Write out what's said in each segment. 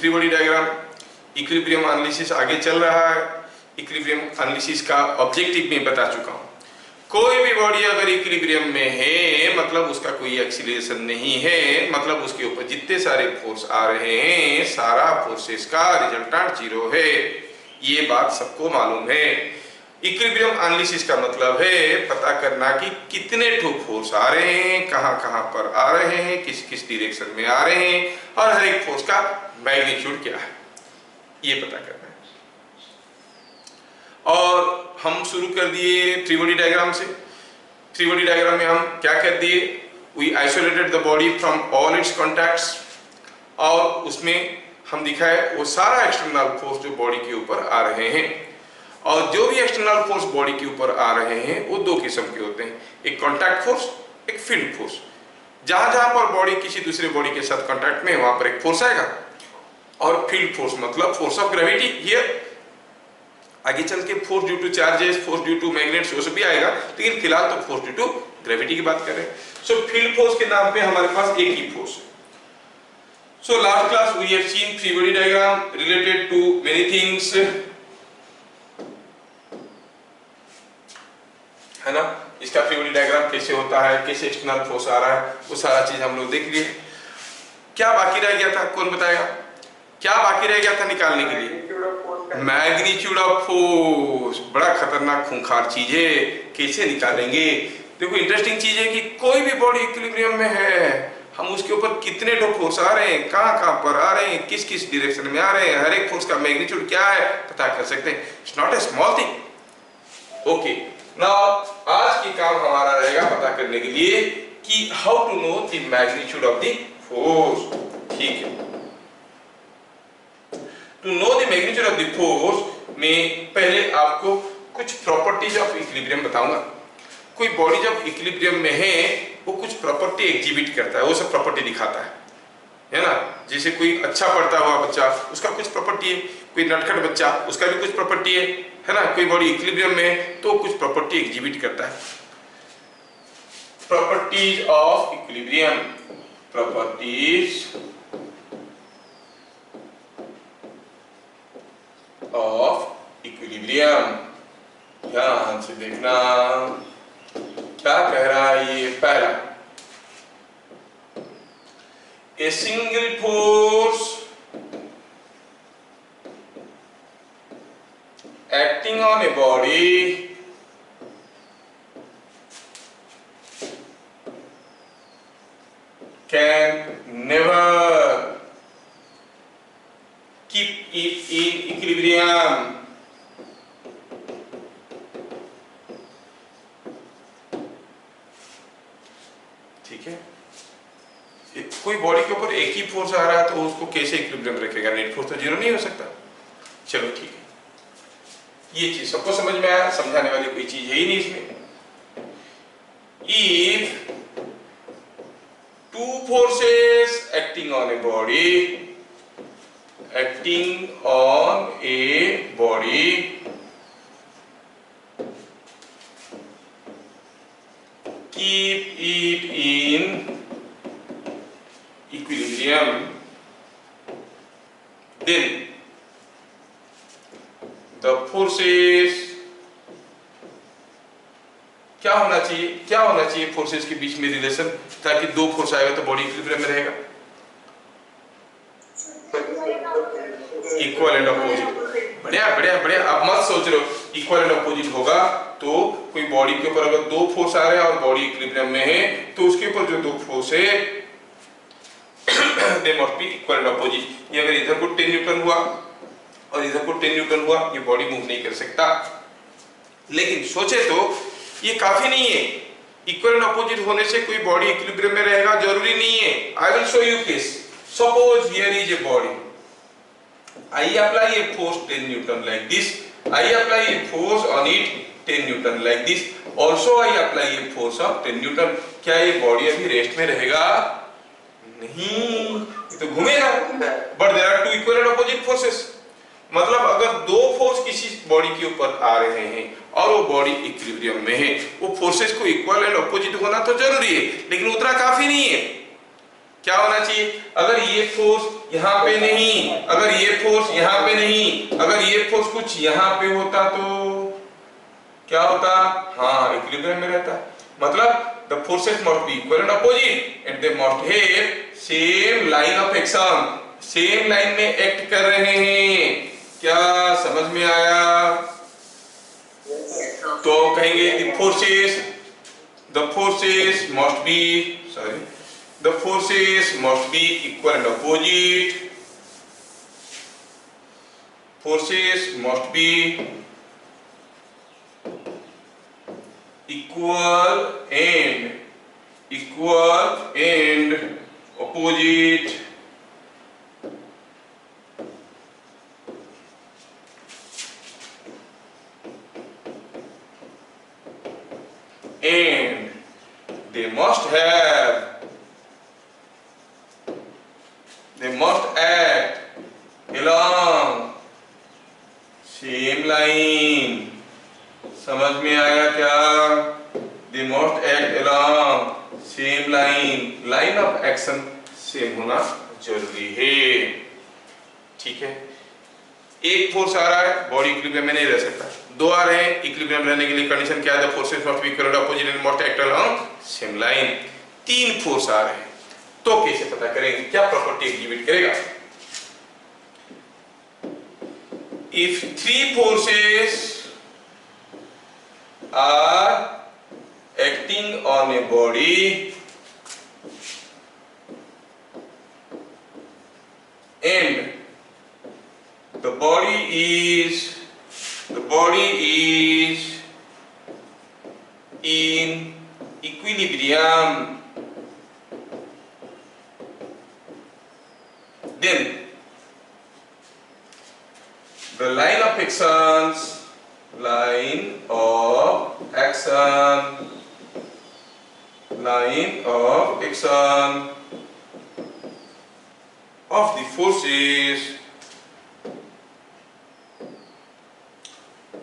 Free body diagram. Equilibrium analysis आगे चल रहा है। इक्विलिब्रियम एनालिसिस का ऑब्जेक्टिव मैं बता चुका हूँ। कोई भी बॉडी अगर इक्विलिब्रियम में है मतलब उसका कोई एक्सीलरेशन नहीं है, मतलब उसके ऊपर जितने सारे फोर्स आ रहे हैं सारा फोर्सेस का रिजल्टेंट जीरो है। ये बात सबको मालूम है। इक्विलिब्रियम एनालिसिस का मतलब है पता करना कि कितने ठो फोर्स आ रहे हैं, कहाँ कहाँ पर आ रहे हैं, किस किस डायरेक्शन में आ रहे हैं और हर एक फोर्स का मैग्नीट्यूड क्या है, ये पता करना है। और हम शुरू कर दिए थ्री बॉडी डायग्राम से। थ्री बॉडी डायग्राम में हम क्या कर दिए, we isolated the body from all its contacts, और उसमें हम दिखाए वो सारा एक्सटर्नल फोर्स जो बॉडी के ऊपर आ रहे हैं। और जो भी एक्सटर्नल फोर्स बॉडी के ऊपर आ रहे हैं वो दो किस्म के होते हैं, एक कॉन्टैक्ट फोर्स, एक फील्ड फोर्स। जहां जहां पर बॉडी किसी दूसरे बॉडी के साथ कॉन्टैक्ट में वहां पर एक फोर्स आएगा, और फील्ड फोर्स मतलब फोर्स ऑफ ग्रेविटी। हियर आगे चल के force due two charges, force due two magnets वो सब भी आएगा, लेकिन फिलहाल तो फोर्स ड्यू टू ग्रेविटी की बात कर रहे हैं। सो फील्ड फोर्स के नाम पे हमारे पास एक ही फोर्स है। So last class we have seen free body diagram related to many things, है ना। इसका फ्री बॉडी डायग्राम कैसे होता है, कैसे एक्सटर्नल फोर्स आ रहा है, वो सारा चीज हम लोग देख लिए। क्या बाकी रह गया था, कौन बताएगा क्या बाकी रह गया था निकालने के लिए? Magnitude of force. बड़ा खतरनाक खूंखार चीज है, कैसे निकालेंगे? देखो इंटरेस्टिंग चीज है कि कोई भी बॉडी इक्विलिब्रियम में है, हम उसके ऊपर कितने ठो फोर्स आ रहे हैं, कहाँ कहाँ पर आ रहे हैं, किस किस डायरेक्शन में आ रहे हैं, हर एक फोर्स का मैग्नीट्यूड क्या है पता कर सकते हैं। It's not a small thing. Okay, now आज की काम हमारा रहेगा पता करने के लिए कि how to know the magnitude of the force. ठीक है, to know the magnitude of the force में पहले आपको कुछ प्रॉपर्टीज ऑफ इक्विलिब्रियम बताऊंगा। कोई बॉडी जब इक्विलिब्रियम में है वो कुछ प्रॉपर्टी एग्जिबिट करता है, वो सब प्रॉपर्टी दिखाता है ना। जैसे कोई अच्छा पढ़ता हुआ बच्चा उसका कुछ प्रॉपर्टी है, कोई नटखट बच्चा उसका भी कुछ प्रॉपर्टी है ना। कोई बॉडी इक्विलिब्रियम में है तो कुछ प्रॉपर्टी एग्जिबिट करता है। Properties of equilibrium, properties of equilibrium. ध्यान से देखना क्या कह रहा है ये। पहला, a single force acting on a body can never keep it in equilibrium. ठीक है, कोई बॉडी के ऊपर एक ही फोर्स आ रहा है तो उसको कैसे इक्विलिब्रियम रखेगा? नेट फोर्स तो जीरो नहीं हो सकता। चलो ठीक है, ये चीज सबको समझ में आया, समझाने वाली कोई चीज है ही नहीं इसमें। If two forces acting on a body keep it in equilibrium, then the forces क्या होना चाहिए फोर्सेस के बीच में रिलेशन, ताकि दो फोर्स आएगा तो बॉडी इक्विलिब्रियम में रहेगा। Equal and opposite. बढ़िया बढ़िया बढ़िया। अब मत सोच रहे हो इक्वल एंड अपोजिट होगा तो कोई बॉडी के ऊपर अगर दो फोर्स आ रहे हैं और बॉडी इक्विलिब्रियम में है तो उसके ऊपर जो दो फोर्स है they must be equal and opposite. ये अगर इधर को 10 न्यूटन हुआ और इधर को 10 न्यूटन हुआ, ये बॉडी मूव नहीं कर सकता। लेकिन सोचे तो ये काफी नहीं है, इक्वल एंड अपोजिट होने से कोई बॉडी इक्विलिब्रियम में रहेगा जरूरी नहीं है। I will show you case. Suppose here is a body, I apply a force 10 Newton like this. I apply a force on it 10 Newton like this. Also I apply a force of 10 Newton. क्या ये body अभी rest में रहेगा? नहीं, ये तो घूमेगा। But there are two equal and opposite forces. मतलब अगर दो फोर्स किसी बॉडी के ऊपर आ रहे हैं और वो बॉडी इक्विलिब्रियम में है, वो फोर्सेस को इक्वल एंड अपोजिट होना तो जरूरी है, लेकिन उतना काफी नहीं है। क्या होना चाहिए? अगर ये फोर्स यहाँ पे नहीं, अगर ये फोर्स यहाँ पे नहीं, अगर ये फोर्स कुछ यहाँ पे होता तो क्या होता? हाँ, इक्विलिब्रियम में रहता। मतलब the forces must be equal and opposite and they must have same line of action, same line में एक्ट कर रहे हैं। क्या समझ में आया? तो कहेंगे the forces must be, sorry, the forces must be equal and opposite, forces must be equal and opposite, and they must act along same line। समझ में आया क्या? They must act along same line, line of action same होना जरूरी है। ठीक है, एक फोर्स आ रहा है, बॉडी इक्विलिब्रियम में नहीं रह सकता। दो आ रहे हैं, इक्विलिब्रियम रहने के लिए कंडीशन क्या है? The forces must be equal opposite and must act along same line. तीन फोर्स आ रहे हैं, तो कैसे पता करेंगे? क्या प्रॉपर्टी एग्जीक्यूट करेगा? If three forces are acting on a body and the body is in equilibrium, then the line of action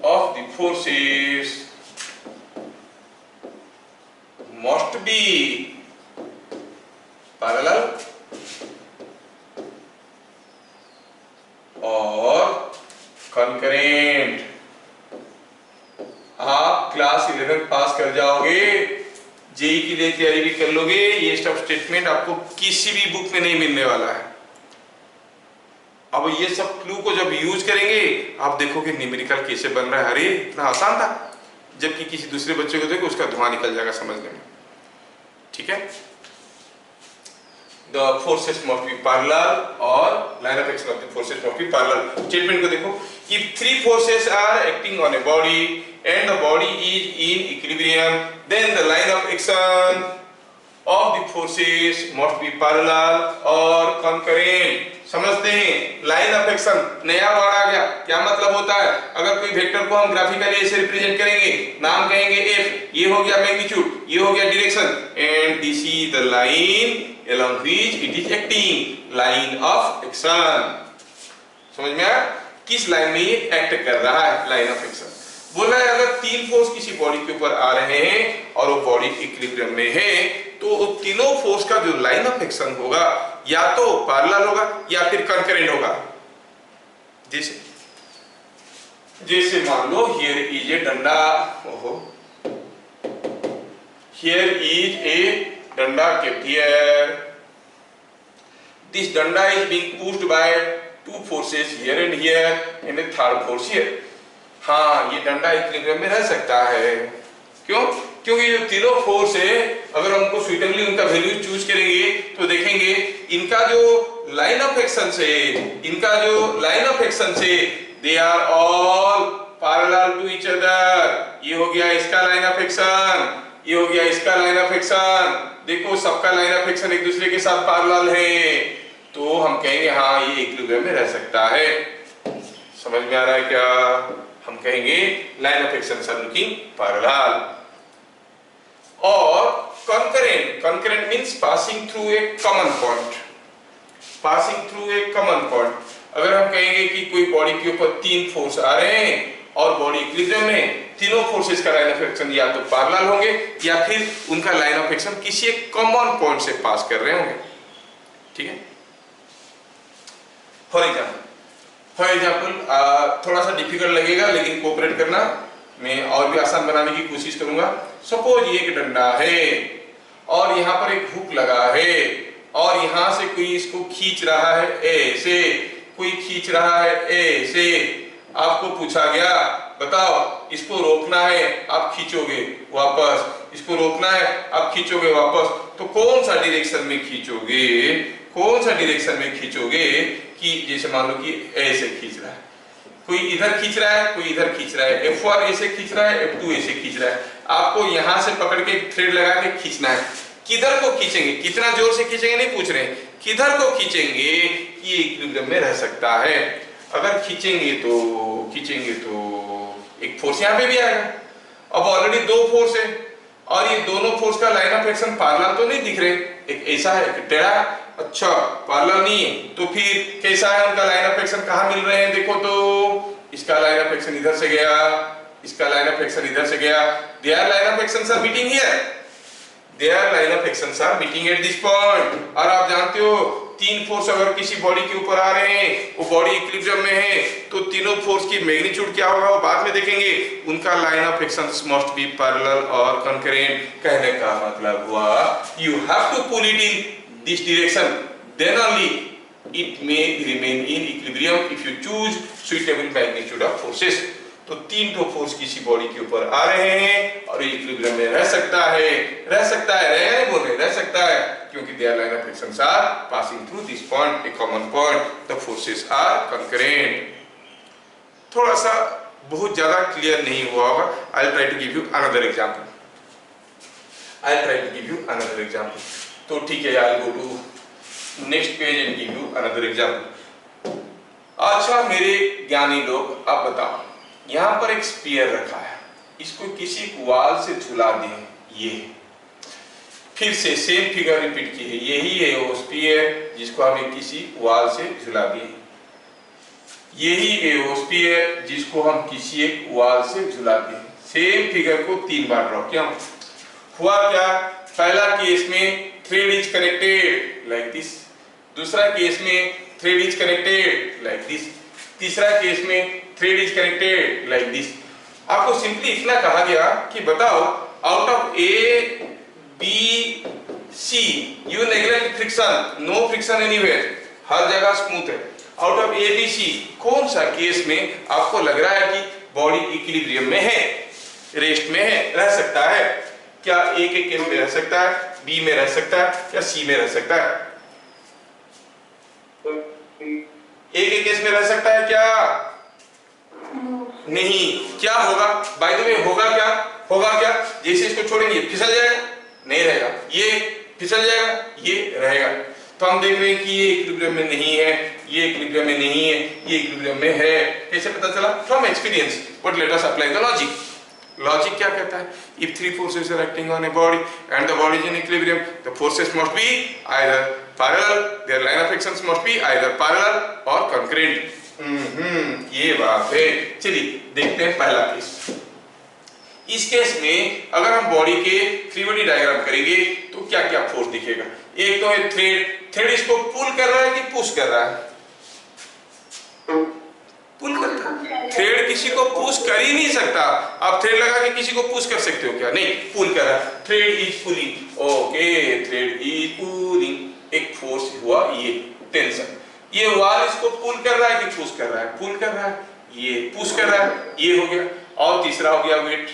of the forces must be parallel और concurrent। आप क्लास 11 पास कर जाओगे, जेई की लिए तैयारी भी कर लोगे, ये सब स्टेटमेंट आपको किसी भी बुक में नहीं मिलने वाला है। अब ये सब क्लू को जब यूज करेंगे आप देखोगे न्यूमेरिकल कैसे बन रहा है। अरे इतना आसान था, जबकि किसी दूसरे बच्चे को देखो उसका धुआं निकल जाएगा समझने में। ठीक है, the forces must be parallel और line of action of the forces must be parallel। Statement को देखो, if three forces are acting on a body and the body is in equilibrium, then the line of action of the forces must be parallel और concurrent। समझते हैं? Line of action नया word आ गया, क्या मतलब होता है? अगर कोई वेक्टर को हम ग्राफिकली ऐसे रिप्रेजेंट करेंगे, नाम कहेंगे एफ, ये हो गया मैग्नीट्यूड, ये हो गया direction, and this is the line along which it is acting, line of action. समझ में आया? किस लाइन में ये एक्ट कर रहा है? Line of action. बोला है अगर तीन फोर्स किसी बॉडी के ऊपर आ रहे हैं और वो बॉडी इक्विलिब्रियम में है, तो तीनों फोर्स का जो लाइन ऑफ एक्शन होगा या तो पैरेलल होगा या फिर कंकरेंट होगा। जैसे मान लो हियर इज ए डंडा, हियर इज ए डंडा kept here, this danda is being pushed by two forces here and here and a third force here। हाँ, ये डंडा इक्विलिब्रियम में रह सकता है। क्यों? क्योंकि ये तीनों फोर्स है, अगर हमको सुइटेबली उनका वैल्यू चूज करेंगे तो देखेंगे इनका जो लाइन ऑफ एक्शन से they are all parallel to each other. ये हो गया इसका लाइन ऑफ एक्शन, ये हो गया इसका लाइन ऑफ एक्शन। देखो सबका लाइन ऑफ एक्शन एक दूसरे के साथ पैरेलल है, तो हम कहेंगे हाँ ये इक्विलिब्रियम में रह सकता है। समझ में आ रहा है क्या? हम कहेंगे line of action are looking parallel. और concurrent means passing through a common point. अगर हम कहेंगे कि कोई बॉडी के ऊपर तीन फोर्स आ रहे हैं और बॉडी इक्विलिब्रियम में, तीनों फोर्सेस का लाइन ऑफ एक्शन या तो पैरेलल होंगे या फिर उनका लाइन ऑफ एक्शन किसी एक कॉमन पॉइंट से पास कर रहे होंगे। ठीक है। फॉर एग्जाम्पल थोड़ा सा डिफिकल्ट लगेगा लेकिन कोऑपरेट करना, मैं और भी आसान बनाने की कोशिश करूंगा। सपोज ये एक डंडा है और यहाँ पर एक हुक लगा है और यहाँ से कोई इसको खींच रहा है ऐसे, कोई खींच रहा है ऐसे। आपको पूछा गया बताओ इसको रोकना है, आप खींचोगे वापस, इसको रोकना है आप खींचोगे वापस, तो कौन सा डायरेक्शन में खींचोगे, कौन सा डायरेक्शन में खींचोगे? कि जैसे मान लो कि ऐसे खींच रहा है, कोई इधर खींच रहा है, कोई इधर खींच रहा है, F1 ऐसे खींच रहा है, F2 ऐसे खींच रहा है। आपको यहां से पकड़ के थ्रेड लगा के खींचना है। किधर को खींचेंगे, कितना जोर से खींचेंगे नहीं पूछ रहे, किधर को खींचेंगे ये इक्विलिब्रियम में रह सकता है। अगर खींचेंगे तो एक फोर्स यहाँ पे भी आएगा। अब ऑलरेडी दो फोर्स है और ये दोनों फोर्स का लाइन ऑफ एक्शन पैरेलल तो नहीं दिख रहे, एक ऐसा है एक टेढ़ा। अच्छा पैरेलल नहीं है तो फिर कैसा है उनका लाइन ऑफ एक्शन, कहाँ मिल रहे हैं? देखो तो इसका लाइन ऑफ एक्शन इधर से गया, इसका लाइन ऑफ एक्शन इधर से गया। Their line of actions are meeting here, their line of actions are meeting at this point. और आप जानते हो तीन फोर्स अगर किसी बॉडी के ऊपर आ रहे हैं, वो बॉडी इक्विलिब्रियम में है, तो तीनों फोर्स की मैग्नीट्यूड क्या होगा वो बाद में देखेंगे। उनका line of actions must be parallel और कंकरेंट। कहने का मतलब हुआ you have to pull it in this direction, then only it may remain in equilibrium if you choose suitable magnitude of forces। तो तीन तो फोर्स किसी बॉडी के ऊपर आ रहे हैं और इक्विलिब्रियम में रह सकता है, रहेगा नहीं बोल रहे, रह सकता है, क्योंकि their line of actions are passing through this point, a common point, the forces are concurrent। थोड़ा सा बहुत ज्यादा क्लियर नहीं हुआ होगा। I'll try to give you another example। तो ठीक है, I'll go to next page and give you another example। अच्छा मेरे ज्ञानी लोग, आप बताओ, यहाँ पर एक स्पीयर रखा है, इसको किसी वाल से झुला दें, ये फिर से सेम फिगर रिपीट की है, यही है वो स्पीयर जिसको हमें किसी वाल से झुला दिए, यही है वो स्पीयर जिसको हम किसी एक वाल से झुला दिए। सेम फिगर को तीन बार ड्रॉ किया। हुआ क्या? पहला केस में thread is connected like this, दूसरा केस में thread is connected like this, तीसरा केस में thread is connected like this. आपको सिंपली इतना कहा गया कि बताओ out of A B C you neglect friction, no friction anywhere, हर जगह स्मूथ है। Out of A B C कौन सा केस में आपको लग रहा है कि बॉडी इक्विलिब्रियम में है, रेस्ट में है, रह सकता है? क्या ए के केस में रह सकता है, बी में रह सकता है, या सी में रह सकता है? ए के केस में रह सकता है क्या? नहीं। क्या होगा? बाय द वे होगा क्या? जैसे इसको छोड़ेंगे फिसल जाएगा, नहीं रहेगा, ये फिसल जाएगा, ये रहेगा। तो हम देख रहे हैं कि ये इक्विलिब्रियम में नहीं है, ये इक्विलिब्रियम में नहीं है, ये इक्विलिब्रियम में है। कैसे पता चला? From experience. But let us apply the logic. Logic क्या कहता है? if three forces are acting on a body and the body is in equilibrium, the forces must be either parallel, their line of actions must be either parallel or concurrent। ये बात है। चलिए देखते हैं पहला केस। इस case में अगर हम बॉडी के 3D डायग्राम करेंगे तो क्या क्या फोर्स दिखेगा? एक तो है थ्रेड इसको पुल कर रहा है कि पुश कर रहा है? पुल करता है। थ्रेड किसी को पुश कर ही नहीं सकता। आप थ्रेड लगा के किसी को पुश कर सकते हो क्या? नहीं, पुल कर रहा है। Thread is pulling, okay, thread is pulling. एक फोर्स हुआ ये टेंशन। ये वाल इसको पुल कर रहा है कि पुश कर रहा है? पुल कर रहा है। ये पुश कर रहा है, ये हो गया। और तीसरा हो गया वेट।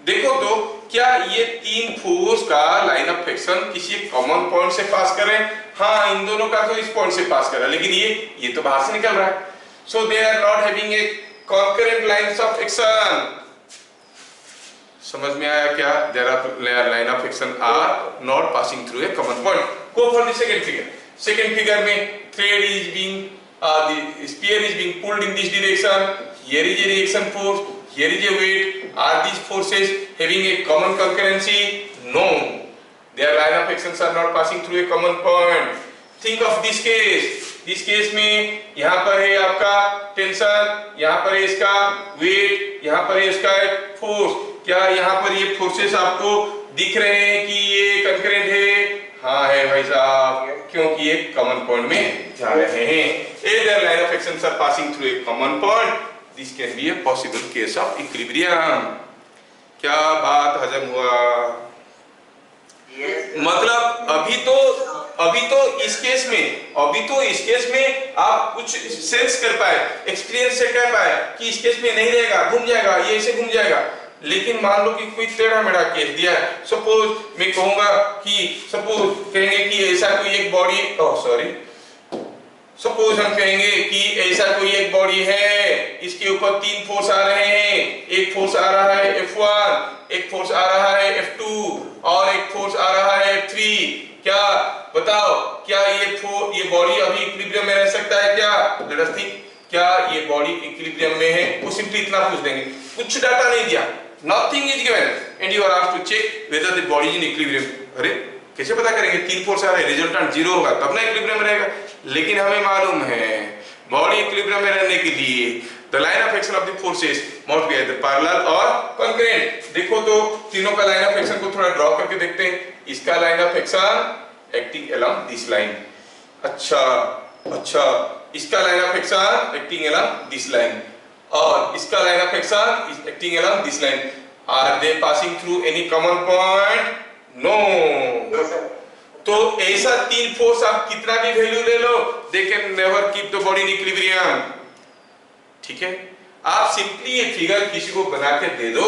देखो तो क्या ये तीन फोर्स का लाइन ऑफ एक्शन किसी कॉमन पॉइंट से पास कर रहे हैं? हाँ, इन दोनों का तो इस पॉइंट से पास कर रहा है, लेकिन ये तो बाहर से निकल रहा है। So they are not having a concurrent lines of action। समझ में आया क्या? Their line of action are not passing through a common point। Go for the second figure। Second figure में thread is being, the spear is being pulled in this direction। Here is a reaction force, here is a weight। Are these forces having a common concurrency? No, their line of actions are not passing through a common point। Think of this case। इस case में यहाँ पर है आपका tension, यहाँ पर है इसका वेट, यहाँ पर है इसका फोर्स। क्या यहाँ पर ये फोर्सेस आपको दिख रहे हैं कि ये कंकरेंट है? हाँ है भाई साहब, क्योंकि ये कॉमन पॉइंट में जा रहे हैं। Either line of actions are passing through a common point, this can be a possible case of equilibrium। क्या बात हजम हुआ? मतलब अभी तो इस केस में आप कुछ सेंस कर पाए, एक्सपीरियंस से कह पाए कि इस केस में नहीं रहेगा, घूम जाएगा, ये ऐसे घूम जाएगा। लेकिन मान लो कि कोई टेढ़ा मेढ़ा केस दिया है, सपोज मैं कहूंगा कि कहेंगे कि ऐसा कोई एक बॉडी, सपोज हम कहेंगे कि ऐसा कोई एक बॉडी है, इसके ऊपर 3 फोर्स आ रहे हैं। एक फोर्स आ रहा है F1, एक फोर्स आ रहा है F2 और एक फोर्स आ रहा है F3। क्या बताओ, क्या ये बॉडी अभी इक्विलिब्रियम में रह सकता है क्या? लेट अस थिंक, क्या ये बॉडी इक्विलिब्रियम में है? वो सिंपली इतना पूछ देंगे, कुछ डाटा नहीं दिया, nothing is given and you are asked to check whether the body is in equilibrium. अरे कैसे पता करेंगे? 3 फोर्स आ रहे हैं, रिजल्टेंट 0 होगा तब ना इक्विलिब्रियम में रहेगा। लेकिन हमें मालूम है बॉडी इक्विलिब्रियम में रहने के लिए the line of action of the forces must be either parallel और कंकरेंट। देखो तो तीनों का लाइन ऑफ एक्शन को थोड़ा ड्रॉ करके देखते हैं। इसका line of action acting along this line, अच्छा इसका line of action acting along this line, और इसका line of action is acting along this line. Are they passing through any common point? No. तो ऐसा 3 फोर्स आप कितना भी value ले लो, they can never keep the body in equilibrium. ठीक है, आप सिंपली ये फिगर किसी को बना के दे दो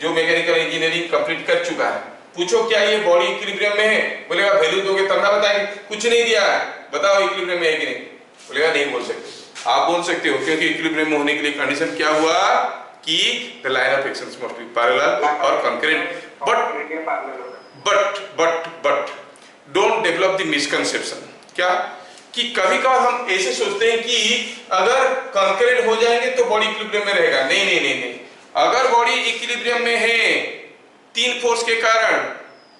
जो मैकेनिकल इंजीनियरिंग कंप्लीट कर चुका है, पूछो क्या ये बॉडी इक्विलिब्रियम में है? बोलेगा वैल्यू दोगे तब ना बताएंगे। कुछ नहीं दिया है, बताओ इक्विलिब्रियम में है कि नहीं? बोलेगा नहीं बोल सकते। आप बोल सकते हो क्योंकि इक्विलिब्रियम में होने के लिए कंडीशन क्या हुआ कि the line of actions must be parallel और concurrent. But don't develop the misconception. क्या कि कभी कभार हम ऐसे सोचते हैं कि अगर कंकरेंट हो जाएंगे तो बॉडी इक्विलिब्रियम में रहेगा। नहीं, अगर बॉडी इक्विलिब्रियम में है 3 फोर्स के कारण,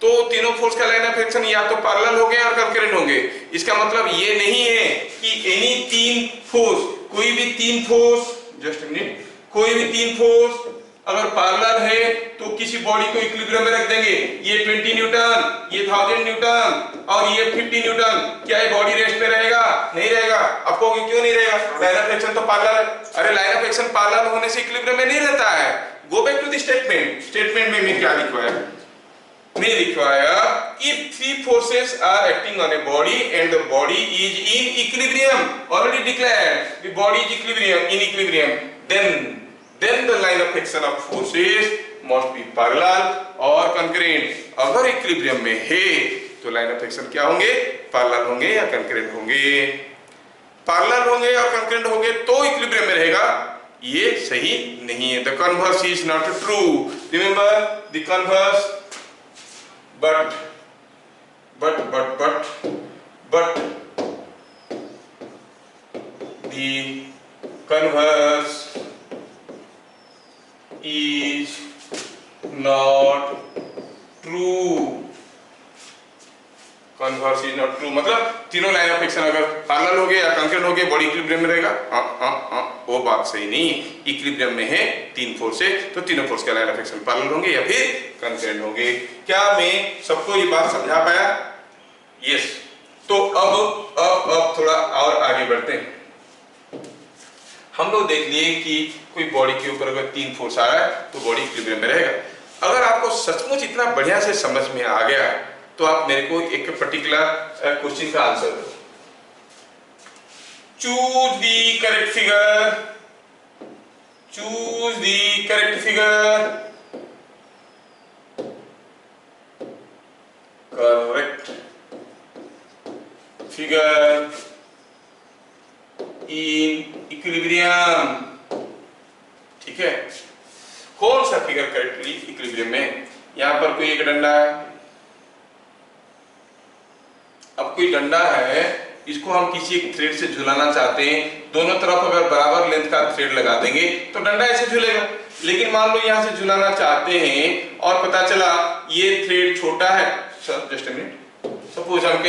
तो तीनों फोर्स का लाइन ऑफ एक्शन या तो पैरेलल होंगे और कंकरेंट होंगे। इसका मतलब ये नहीं है कि एनी 3 फोर्स, कोई भी 3 फोर्स, जस्ट अ मिनट, कोई भी 3 फोर्स अगर पैरेलल है तो किसी बॉडी को इक्विलिब्रियम में रख देंगे। ये 20 न्यूटन, ये 1000 न्यूटन और ये 50 न्यूटन, क्या ये बॉडी रेस्ट पे रहेगा? नहीं रहेगा। आप कहोगे क्यों नहीं रहेगा? लाइन ऑफ एक्शन तो पैरेलल है। अरे लाइन ऑफ एक्शन पैरेलल होने से इक्विलिब्रियम में नहीं रहता है। Go back to the statement में मैं क्या लिखवाया? मैं लिखवाया if 3 forces are acting on a body and the body is in equilibrium, already declared the body is in equilibrium, then the line of action of forces must be parallel or concurrent। अगर equilibrium में है तो line of action क्या होंगे? Parallel होंगे या concurrent होंगे? Parallel होंगे और कंकरेंट होंगे तो इक्विलिब्रियम में रहेगा, ये सही नहीं है। The converse is not true. Remember the converse, but the converse is not true। Converse is not true मतलब तीनों लाइन ऑफ एक्शन अगर पैरेलल हो गए या कंकरेंट हो गए बॉडी इक्विलिब्रियम में रहेगा। वो बात सही नहीं। इक्विलिब्रियम में है 3 फोर्स है तो तीनों फोर्स का लाइन ऑफ एक्शन पैरेलल होंगे या फिर कंकरेंट होंगे। क्या मैं सबको ये बात समझा पाया? यस। तो अब थोड़ा और आगे बढ़ते हैं। हम लोग देख लिए कि कोई बॉडी के ऊपर अगर 3 फोर्स आ रहा है तो बॉडी इक्विलिब्रियम में रहेगा। अगर आपको सचमुच इतना बढ़िया से समझ में आ गया तो आप मेरे को एक पर्टिकुलर क्वेश्चन का आंसर दो। Choose the correct figure, choose the correct figure, correct figure in equilibrium. ठीक है, कौन सा फिगर करेक्टली इक्विलिब्रियम में? यहां पर कोई एक डंडा है। अब कोई डंडा है, इसको हम किसी एक थ्रेड से झुलाना चाहते हैं। दोनों तरफ अगर बराबर लेंथ का थ्रेड लगा देंगे तो डंडा ऐसे झूलेगा। लेकिन मान लो यहां से झुलाना चाहते हैं और पता चला ये थ्रेड छोटा है। जस्ट अ मिनट, सपोज हम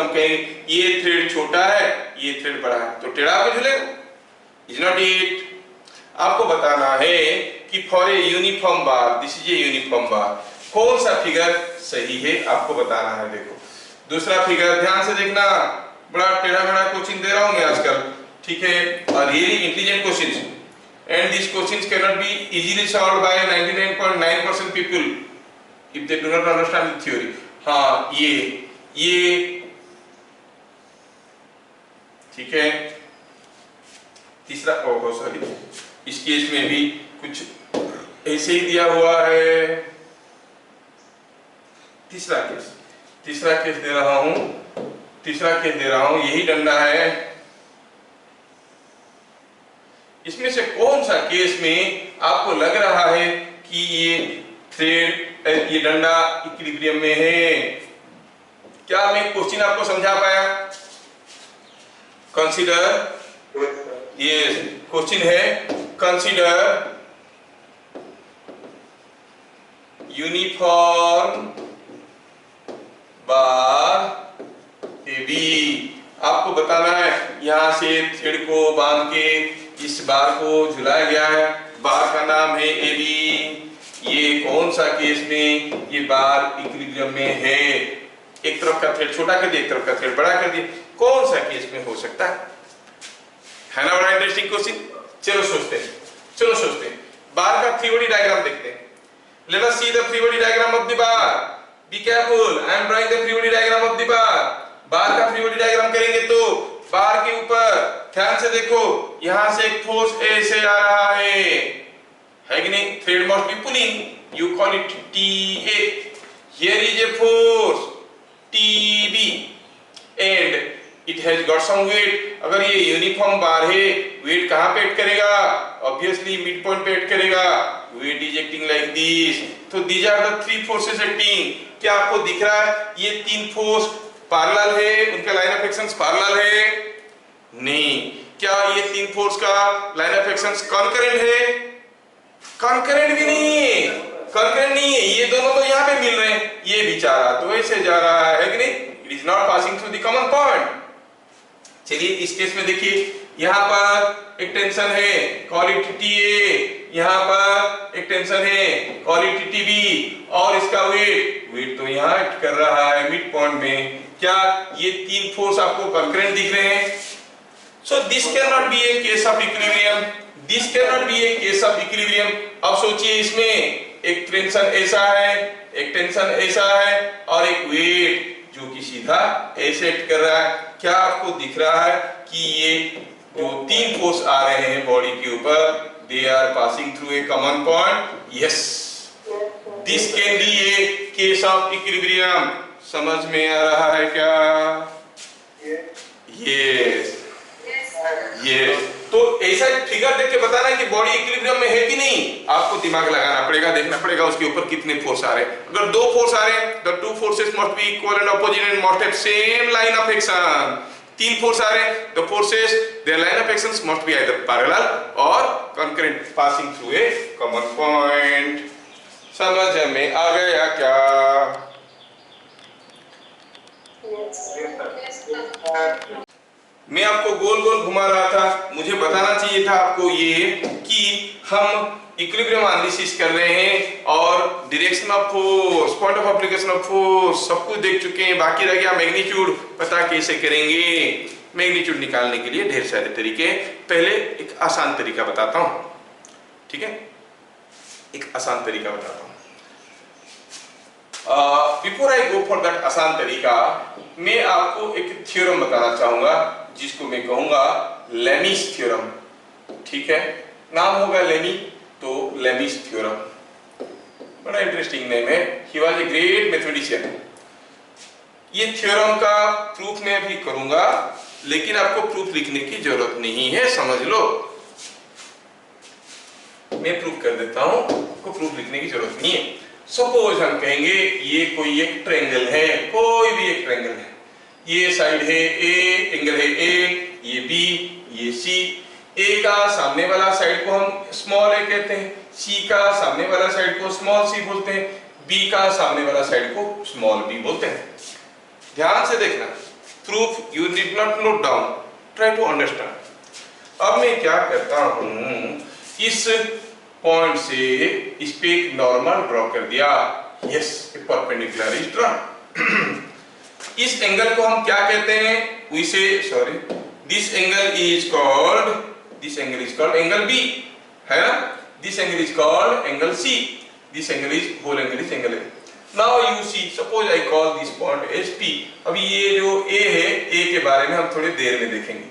कहेंगे ये थ्रेड छोटा है, ये थ्रेड बड़ा है, तो टेढ़ा होकर झूलेगा। Is not it. आपको बताना है कि for a uniform bar, this is a uniform bar, कौन सा फिगर सही है आपको बताना है। देखो दूसरा फिगर ध्यान से देखना, बड़ा टेढ़ा मेढ़ा क्वेश्चन दे रहा हूं मैं आजकल, ठीक है, और really intelligent questions, and this questions can not be easily solved by 99.9% people if they do not understand the theory. हाँ ये ठीक है। तीसरा सॉरी, इस केस में भी कुछ ऐसे ही दिया हुआ है। तीसरा केस दे रहा हूं, यही डंडा है। इसमें से कौन सा केस में आपको लग रहा है कि ये डंडा इक्विलिब्रियम में है? क्या मैं क्वेश्चन आपको समझा पाया? कंसीडर, ये क्वेश्चन है, consider uniform bar A B. आपको बताना है यहां से थ्रेड को बांध के इस बार को झुलाया गया है, बार का नाम है ए बी। ये कौन सा केस में ये बार इक्विलिब्रियम में है? एक तरफ का थ्रेड छोटा कर दिया, एक तरफ का थ्रेड बड़ा कर दिया, कौन सा केस में हो सकता है ना? बड़ा इंटरेस्टिंग क्वेश्चन। चलो सोचते हैं, बार का थ्री बॉडी डायग्राम देखते हैं। Let us see the free body diagram of the bar. Be careful. I am drawing the free body diagram of the bar. बार का फ्री बॉडी डायग्राम करेंगे तो बार के ऊपर ध्यान से देखो, यहां से एक फोर्स ऐसे आ रहा है कि नहीं? Thread must be pulling, you call it TA. Here is a force TB and it has got some weight. अगर ये यूनिफॉर्म बार है, वेट कहां पे ऐड करेगा? ऑब्वियसली मिड पॉइंट पे ऐड करेगा। Weight is acting like this. तो these are the three forces acting. क्या आपको दिख रहा है ये तीन फोर्स पैरेलल है, उनका लाइन ऑफ एक्शंस पैरेलल है? नहीं। क्या ये तीन फोर्स का लाइन ऑफ एक्शंस कॉन्करेंट है? कॉन्करेंट भी नहीं है, कॉन्करेंट नहीं है। ये दोनों तो यहाँ पे मिल रहे हैं, ये बेचारा तो ऐसे जा रहा है कि नहीं? It is not passing through the common point. चलिए इस केस में देखिए, यहाँ पर एक टेंशन है, कॉल इट TA, यहाँ पर एक टेंशन है, कॉल इट TB, और इसका वेट तो यहाँ एक्ट कर रहा है मिड पॉइंट में। क्या ये तीन फोर्स आपको कंकरेंट दिख रहे हैं? So this can not B a case of equilibrium, this can not B a case of equilibrium. अब सोचिए इसमें एक टेंशन ऐसा है, एक टेंशन ऐसा है, और एक वेट जो कि सीधा ऐसे एक्ट कर रहा है। क्या आपको दिख रहा है कि ये जो तीन फोर्स आ रहे हैं बॉडी के ऊपर, they are passing through a common point? Yes, this can be a case of equilibrium. समझ में आ रहा है क्या? यस। तो ऐसा फिगर देख के बताना है कि बॉडी इक्विलिब्रियम में है कि नहीं। आपको दिमाग लगाना पड़ेगा, देखना पड़ेगा उसके ऊपर कितने फोर्स आ रहे हैं। अगर दो फोर्स आ रहे हैं, the two forces must be equal and opposite and must have same line of action. तीन फोर्स आ रहे हैं, the forces their line of actions must be either parallel और concurrent passing through a common point. समझ में आ गया क्या? मैं आपको गोल गोल घुमा रहा था, मुझे बताना चाहिए था आपको ये कि हम इक्विलिब्रियम एनालिसिस कर रहे हैं और direction of force, point of application of force सब कुछ देख चुके हैं। बाकी रह गया मैग्नीट्यूड, पता कैसे करेंगे। मैग्नीट्यूड निकालने के लिए ढेर सारे तरीके। पहले एक आसान तरीका बताता हूं, ठीक है? एक आसान तरीका बताता हूं। Before I go for that आसान तरीका, मैं आपको एक थ्योरम बताना चाहूंगा जिसको मैं कहूंगा लेमीज थ्योरम, ठीक है? नाम होगा लेमी, तो लेमीज थ्योरम बड़ा इंटरेस्टिंग नेम है। He was a great mathematician. ये थ्योरम का प्रूफ मैं अभी करूंगा, लेकिन आपको प्रूफ लिखने की जरूरत नहीं है, समझ लो। मैं प्रूफ कर देता हूं, आपको प्रूफ लिखने की जरूरत नहीं है। सपोज हम कहेंगे ये कोई एक ट्रायंगल है, कोई भी एक ट्रायंगल है, ये साइड है ए, एंगल है ए, ये बी, ये सी। ए का सामने वाला साइड को हम स्मॉल ए कहते हैं, सी का सामने वाला साइड को स्मॉल सी बोलते हैं, बी का सामने वाला साइड को स्मॉल बी बोलते हैं। ध्यान से देखना, proof you need not note down, try to understand. अब मैं क्या करता हूं, इस पॉइंट से इस पे एक नॉर्मल ड्रॉ कर दिया। Yes, perpendicular is drawn. इस एंगल को हम क्या कहते हैं? We say sorry, this angle is called angle B, है ना? This angle is called angle C, this angle is whole angle is angle A. Now you see, suppose I call this point as P. अभी ये जो ए है, ए के बारे में हम थोड़ी देर में देखेंगे,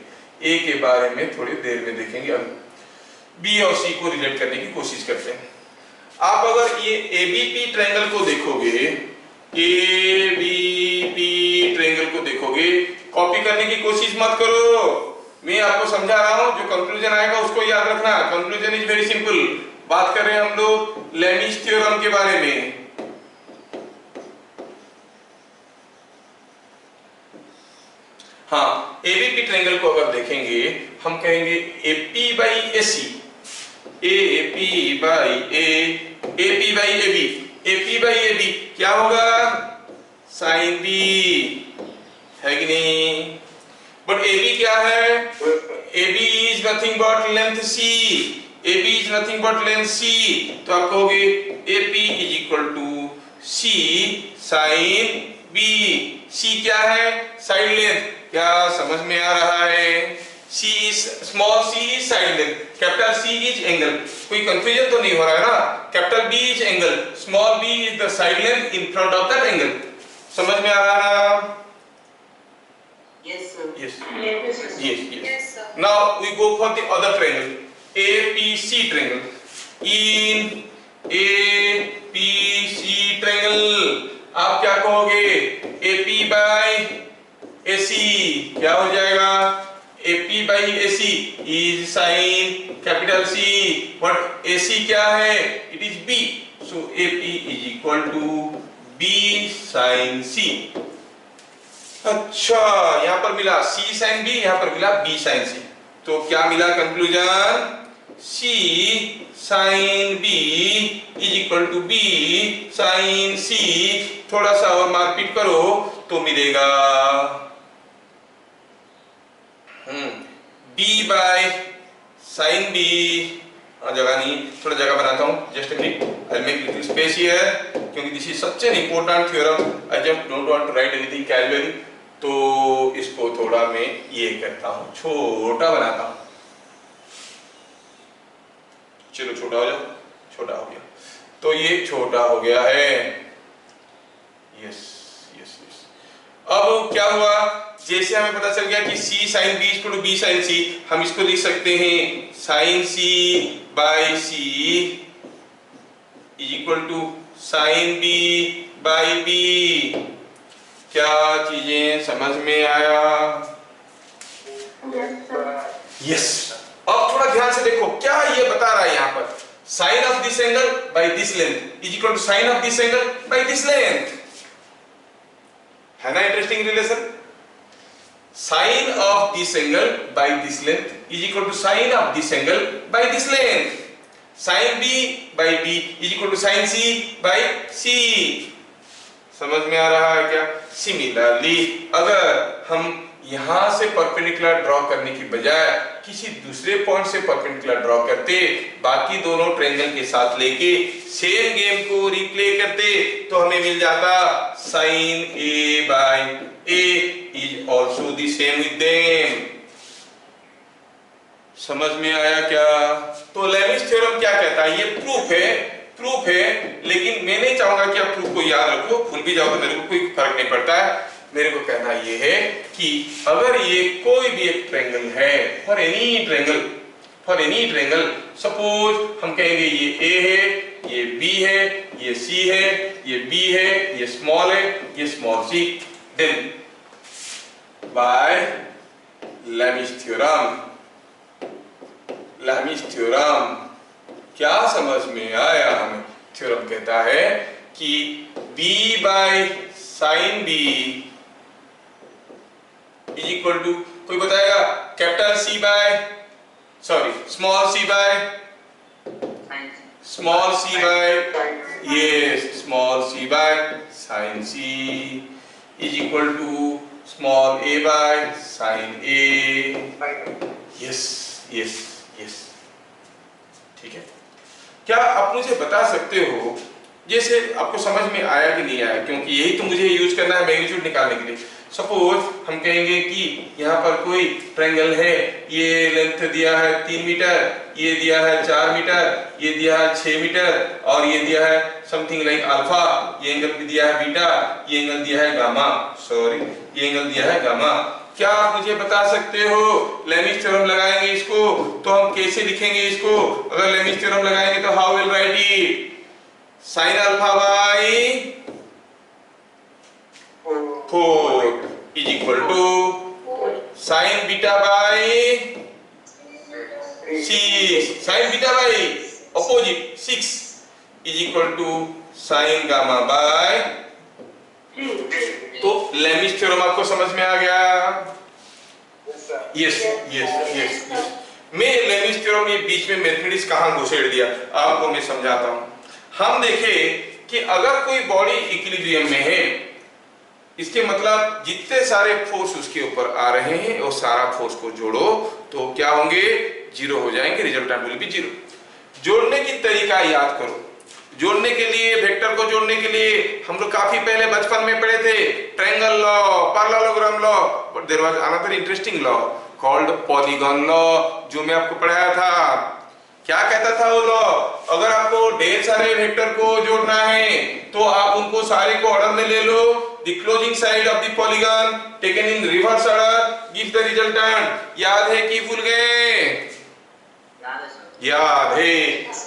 ए के बारे में थोड़ी देर में देखेंगे। अब बी और सी को रिलेट करने की कोशिश करते हैं। आप अगर ये एबीपी ट्रायंगल को देखोगे, एबीपी ट्रायंगल को देखोगे, कॉपी करने की कोशिश मत करो, मैं आपको समझा रहा हूं, जो कंक्लूजन आएगा उसको याद रखना। Conclusion is very simple. बात कर रहे हैं हम लोग लेमिस थ्योरम के बारे में। हाँ, एबीपी ट्रायंगल को अगर देखेंगे, हम कहेंगे AP by AC, AP by AP by AB, AP by AB क्या होगा? साइन बी, है कि नहीं? बट एबी क्या है? AB is nothing but length C, AB is nothing but length C. तो आप कहोगे AP is equal to C sine B. C क्या है? Side length. क्या समझ में आ रहा है? C is small c is side length, capital C is angle। कोई कंफ्यूजन तो नहीं हो रहा है ना? Capital B is angle, small b is the side length in front of that angle। समझ में आ रहा है ना? Yes sir। Yes। Yes sir। Yes sir। Now we go for the other triangle, APC triangle। In APC triangle आप क्या कहोगे? AP by AC क्या हो जाएगा? AP by AC is sin capital C, but AC क्या है? It is B, so AP is equal to B sin C। अच्छा, यहाँ पर मिला C sin B, यहाँ पर मिला B sin C। तो क्या मिला conclusion? C sin B is equal to B sin C। थोड़ा सा और मारपीट करो तो मिलेगा B by sin B। जगह नहीं, थोड़ा जगह बनाता हूँ, just a minute, I make little space here, क्योंकि this is such an important theorem, I just don't want to write anything casually. तो इसको थोड़ा मैं ये करता हूँ, छोटा बनाता हूँ। चलो छोटा हो जाओ, छोटा हो गया। तो ये छोटा हो गया है। Yes yes yes. अब क्या हुआ? जैसे हमें पता चल गया कि C sin B equal to B sin C, हम इसको लिख सकते हैं sin C by C is equal to sin B by B। क्या चीजें समझ में आया? यस। अब थोड़ा ध्यान से देखो, क्या ये बता रहा है यहाँ पर? Sine of this angle by this length is equal to sine of this angle by this length, है ना? Interesting relation. Sine of this angle by this length is equal to sine of this angle by this length। Sin B by B is equal to sin C by C। समझ में आ रहा है क्या? Similarly अगर हम यहां से perpendicular draw करने की बजाय किसी दूसरे पॉइंट से परपेंडिकुलर ड्रॉ करते, बाकी दोनों ट्रायंगल के साथ लेके सेम गेम को रिप्ले करते, तो हमें मिल जाता sin A by A is also the same with them। समझ में आया क्या? तो लेमिस थ्योरम क्या कहता है? ये प्रूफ है, लेकिन मैं नहीं चाहूंगा कि आप प्रूफ को याद रखो, भूल भी जाओ तो मेरे को कोई फर्क नहीं पड़ता है। मेरे को कहना ये है कि अगर ये कोई भी एक ट्रायंगल है, फॉर एनी ट्रायंगल, सपोज हम कहेंगे ये A है, ये B है, ये C है, ये B है, ये स्मॉल है, ये small c, then by Lami's theorem क्या समझ में आया हमें? थ्योरम कहता है कि B by sin B is equal to, कोई बताएगा? Capital C by small c by small c by ये small c by sin C is equal to small a by sin A। Yes, ठीक है। क्या आप मुझे बता सकते हो जैसे आपको समझ में आया कि नहीं आया, क्योंकि यही तो मुझे यूज करना है मैग्नीट्यूड निकालने के लिए। सपोज हम कहेंगे कि यहाँ पर कोई ट्रायंगल है, ये लेंथ दिया है 3 मीटर, ये दिया है 4 मीटर, ये दिया है 6 मीटर और ये दिया है समथिंग लाइक अल्फा, ये एंगल भी दिया है बीटा, ये एंगल दिया है गामा, सॉरी ये एंगल दिया है गामा। क्या आप मुझे बता सकते हो लेमिस थ्योरम लगाएंगे इसको तो हम कैसे लिखेंगे इसको? अगर लेमिस थ्योरम लगाएंगे तो how will write it? sin alpha by 4 is equal to sin beta by 6, sin beta by opposite 6 is equal to sin gamma by। तो लेमिस थ्योरम आपको समझ में आ गया? Yes yes yes. मैं लेमिस थ्योरम ये बीच में मैथमेटिक्स कहां घुसेड़ दिया आपको मैं समझाता हूं। हम देखें कि अगर कोई बॉडी इक्विलिब्रियम में है, इसके मतलब जितने सारे फोर्स उसके ऊपर आ रहे हैं वो सारा फोर्स को जोड़ो तो क्या होंगे? जीरो हो जाएंगे, रिजल्टेंट विल बी जीरो। जोड़ने की तरीका याद करो। जोड़ने के लिए, वेक्टर को जोड़ने के लिए हम लोग काफी पहले बचपन में पढ़े थे triangle law, parallelogram law, but there was another interesting law called polygon law जो मैं आपको पढ़ाया था। क्या कहता था वो लॉ? अगर आपको ढेर सारे वेक्टर को जोड़ना है तो आप उनको सारे को ऑर्डर में ले लो, the closing side of the polygon taken in reverse order gives the resultant. याद है कि भूल गए? याद है।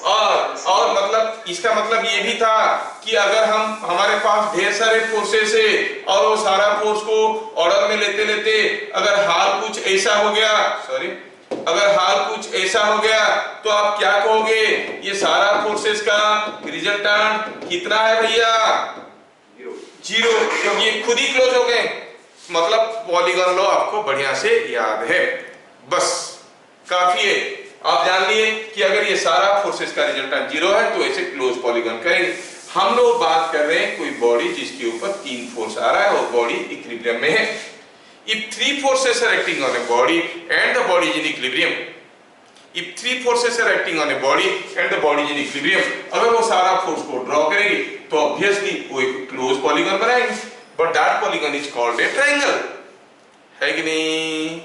और मतलब इसका मतलब ये भी था कि अगर हमारे पास ढेर सारे फोर्सेस है और वो सारा फोर्स को ऑर्डर में लेते लेते अगर हाल कुछ ऐसा हो गया, अगर हाल कुछ ऐसा हो गया तो आप क्या कहोगे? ये सारा फोर्सेस का रिजल्टेंट कितना है भैया? जीरो, क्योंकि ये खुद ही क्लोज हो गए। मतलब पॉलीगॉन लॉ आपको बढ़िया से याद है, बस काफी है। आप जान लिए कि अगर ये सारा फोर्सेस का रिजल्टेंट जीरो है तो ऐसे क्लोज पॉलीगॉन करेंगे। हम लोग बात कर रहे हैं कोई बॉडी जिसके ऊपर 3 फोर्स आ रहा है और बॉडी इक्विलिब्रियम में है। If 3 forces are acting on a body and the body is in equilibrium, if 3 forces are acting on a body and the body is in equilibrium, अगर वो सारा फोर्स को ड्रॉ करेंगे तो ऑब्वियसली वो एक क्लोज पॉलीगॉन बनाएंगे, but that polygon is called a triangle, है कि नहीं?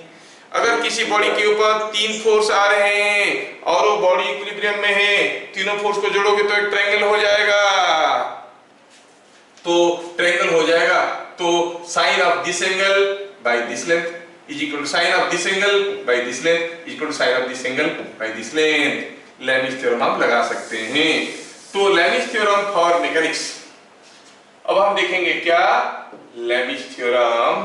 अगर किसी बॉडी के ऊपर 3 फोर्स आ रहे हैं और वो बॉडी इक्विलिब्रियम में है, तीनों फोर्स को जोड़ोगे तो एक ट्रायंगल हो जाएगा। तो ट्रायंगल हो जाएगा तो sine of this angle by this length is equal to sin of this angle by this length is equal to sin of this angle by this length। Lami's theorem आप लगा सकते हैं। तो लेमिस थ्योरम फॉर मैकेनिक्स। अब हम देखेंगे क्या Lami's theorem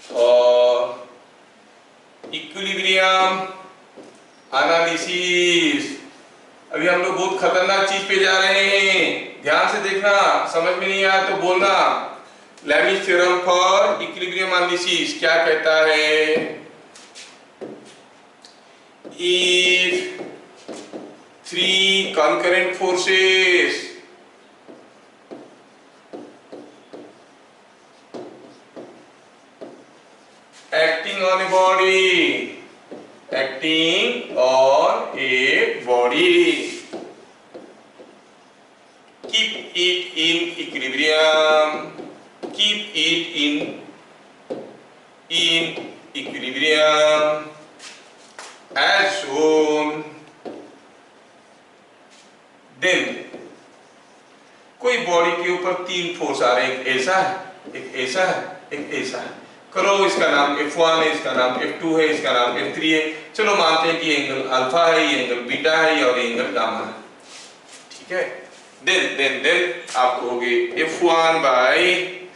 for equilibrium analysis. अभी हम लोग बहुत खतरनाक चीज पे जा रहे हैं, ध्यान से देखना, समझ में नहीं आया तो बोलना। Lami's theorem for equilibrium analysis क्या कहता है? If 3 concurrent forces acting on a body keep it in equilibrium, keep it in equilibrium as shown, then कोई बॉडी के ऊपर 3 फोर्स आ रहे हैं, एक ऐसा है, एक ऐसा है, एक ऐसा है। करो इसका नाम F1 है, इसका नाम F2 है, इसका नाम F3 है। चलो मानते हैं कि ये एंगल अल्फा है, ये एंगल बीटा है और ये एंगल गामा है, ठीक है। देन आप कहोगे F1 by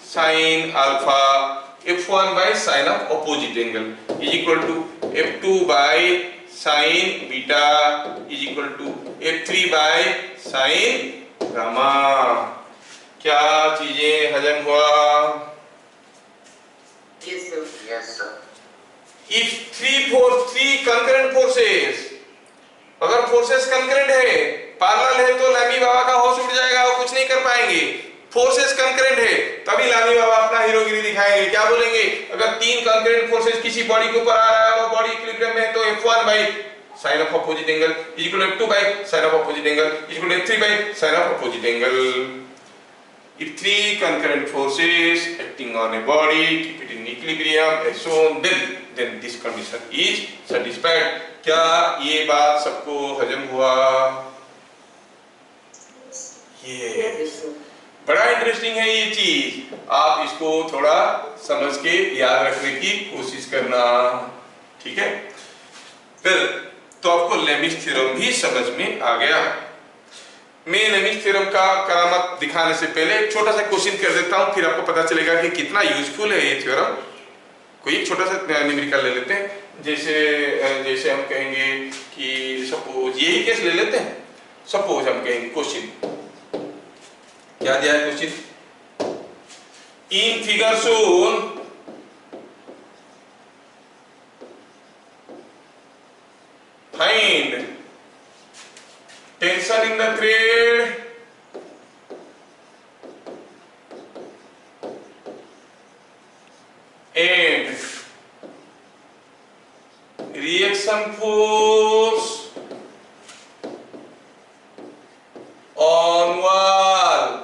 sine alpha, F1 by sine of opposite angle is equal to F2 by sine beta is equal to F3 by sine gamma. क्या चीजें हजम हुआ? Yes, sir. Yes, sir. If 3 concurrent forces, अगर forces concurrent है, parallel है तो lemme बाबा का होश उड़ जाएगा, वो कुछ नहीं कर पाएंगे। फोर्सेस कंकरेंट है तभी लाली बाबा अपना हीरोगिरी दिखाएंगे। क्या बोलेंगे? अगर 3 कंकरेंट फोर्सेस किसी बॉडी के ऊपर आ रहा है और बॉडी इक्विलिब्रियम में है तो F1 by sine of opposite angle is equal to F2 by sine of opposite angle is equal to F3 by sine of opposite angle. If 3 concurrent forces acting on a body keep it in equilibrium as shown, then this condition is satisfied। क्या ये बात सबको हजम हुआ? ये Yes, sir. बड़ा interesting है ये चीज, आप इसको थोड़ा समझ के याद रखने की कोशिश करना, ठीक है? फिर तो आपको लेमिस थ्योरम भी समझ में आ गया। मैं लेमिस थ्योरम का करामत दिखाने से पहले एक छोटा सा क्वेश्चन कर देता हूं, फिर आपको पता चलेगा कि कितना यूजफुल है ये थ्योरम। कोई एक छोटा सा न्यूमेरिकल ले लेते हैं, जैसे हम कहेंगे कि सपोज यही केस ले लेते हैं। सपोज हम कहेंगे क्वेश्चन क्या दिया है? Question in figure shown find tension in the thread and reaction force on wall.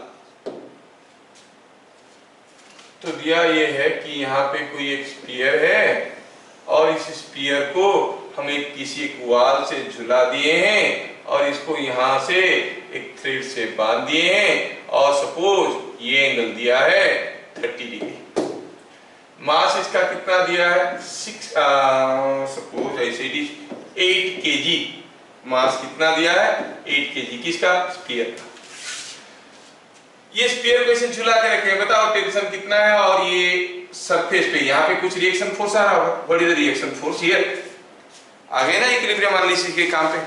तो दिया ये है कि यहाँ पे कोई एक स्फीयर है और इस स्फीयर को हम एक किसी एक वाल से झुला दिए हैं और इसको यहाँ से एक थ्रेड से बांध दिए हैं और सपोज ये एंगल दिया है 30 डिग्री। मास इसका कितना दिया है? 6 सपोज ऐसे इट इज 8 kg। मास कितना दिया है? 8 kg। किसका? स्फीयर का। ये स्फीयर को ऐसे झुला के रखे, बताओ टेंशन कितना है और ये सरफेस पे यहाँ पे कुछ रिएक्शन फोर्स आ रहा होगा। What is the reaction force here? आ गए ना इक्विलिब्रियम एनालिसिस के काम पे,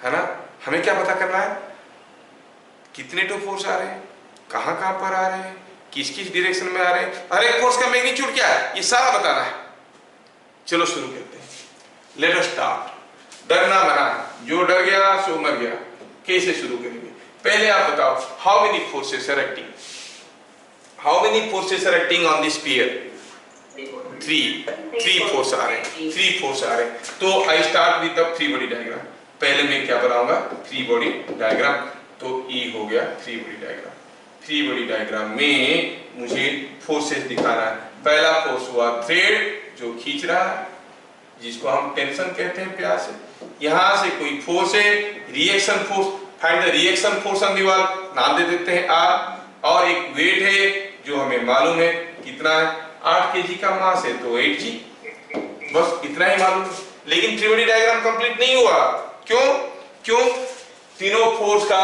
है ना? हमें क्या पता करना है? कितने टू फोर्स आ रहे हैं, कहां पर आ रहे हैं, किस किस डायरेक्शन में आ रहे हैं, हर एक फोर्स का मैग्नीट्यूड क्या है, ये सारा बताना है। चलो शुरू करते हैं। Let us start. डरना मना, जो डर गया सो मर गया। कैसे शुरू करेंगे? पहले आप बताओ how many forces are acting, how many forces are acting on this sphere? 3 force आ रहे हैं, 3 फोर्स आ रहे हैं। तो I start with the free body diagram. पहले मैं क्या बनाऊंगा? Free body diagram. तो ई हो गया free body diagram. Free body diagram में मुझे फोर्सेस दिखाना है। पहला फोर्स हुआ थ्रेड जो खींच रहा है, जिसको हम टेंशन कहते हैं प्यार से। यहां से कोई फोर्स है, reaction force. Find the reaction force on the wall, नाम दे देते हैं आर। और एक वेट है जो हमें मालूम है कितना है, 8 kg का मास है तो 8g, बस इतना ही मालूम है। लेकिन थ्री बॉडी डायग्राम कंप्लीट नहीं हुआ। क्यों? तीनों फोर्स का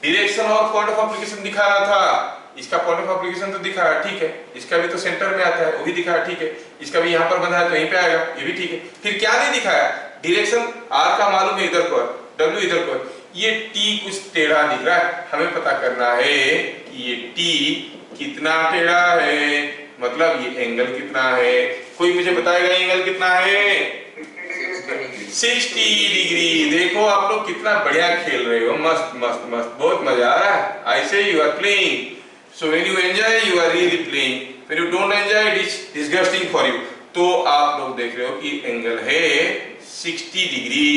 डायरेक्शन और पॉइंट ऑफ एप्लीकेशन दिखा रहा था। इसका पॉइंट ऑफ एप्लीकेशन तो दिखा रहा, ठीक है। इसका भी तो सेंटर में आता है, वो भी दिखा रहा, ठीक है। इसका भी यहाँ पर बंधा है तो यहीं पे आएगा, ये भी ठीक है। फिर क्या नहीं दिखाया? डायरेक्शन आर का मालूम है इधर पर, डब्ल्यू इधर पर, ये टी कुछ टेढ़ा दिख रहा है। हमें पता करना है कि ये टी कितना टेढ़ा है, मतलब ये एंगल कितना है। कोई मुझे बताएगा एंगल कितना है? 60 डिग्री। देखो आप लोग कितना बढ़िया खेल रहे हो, मस्त मस्त मस्त, बहुत मजा आ रहा है। ऐसे you are playing, so when you enjoy you are really playing, when you don't enjoy it is disgusting for you. तो आप लोग देख रहे हो कि एंगल है 60 डिग्री।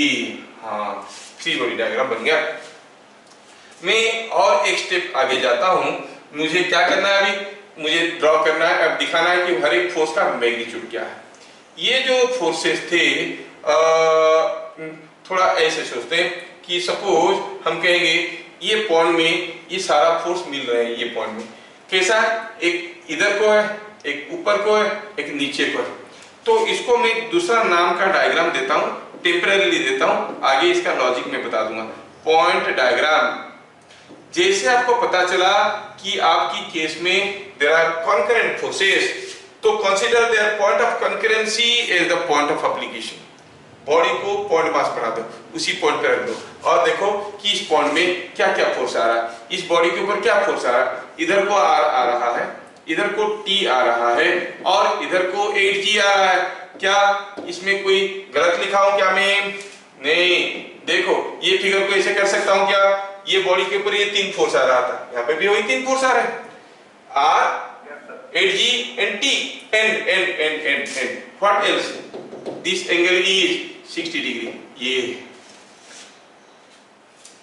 हाँ, थ्री बॉडी डायग्राम बन गया। मैं और एक स्टेप आगे जाता हूं। मुझे क्या करना है? अभी मुझे ड्रॉ करना है, अब दिखाना है कि हर एक फोर्स का मैग्नीट्यूड क्या है। ये जो फोर्सेस थे थोड़ा ऐसे सोचते हैं कि सपोज हम कहेंगे ये पॉइंट में ये सारा फोर्स मिल रहे हैं। ये पॉइंट में कैसा है? एक इधर को है, एक ऊपर को है, एक नीचे को है। तो इसको मैं दूसरा नाम का डायग्राम देता हूं, टेम्परेरीली देता हूं, आगे इसका लॉजिक मैं बता दूंगा। Point diagram. जैसे आपको पता चला कि आपकी केस में देयर आर कॉन्करेंट फोर्सेस, तो consider their point of concurrency as the point of application. Body को पॉइंट मास बना दो, उसी पॉइंट पे रख दो और देखो कि इस पॉइंट में क्या क्या फोर्स आ रहा है, इस बॉडी के ऊपर क्या फोर्स आ रहा है। इधर को R आ रहा है, इधर को T आ रहा है और इधर को 8G आ रहा है। क्या इसमें कोई गलत लिखा हूं क्या मैं? नहीं। देखो ये फिगर को ऐसे कर सकता हूं क्या? ये बॉडी के ऊपर ये 3 फोर्स आ रहा था, यहाँ पे भी वही 3 फोर्स आ रहे हैं, R, 8G and T, and what else? This angle is 60 degree. ये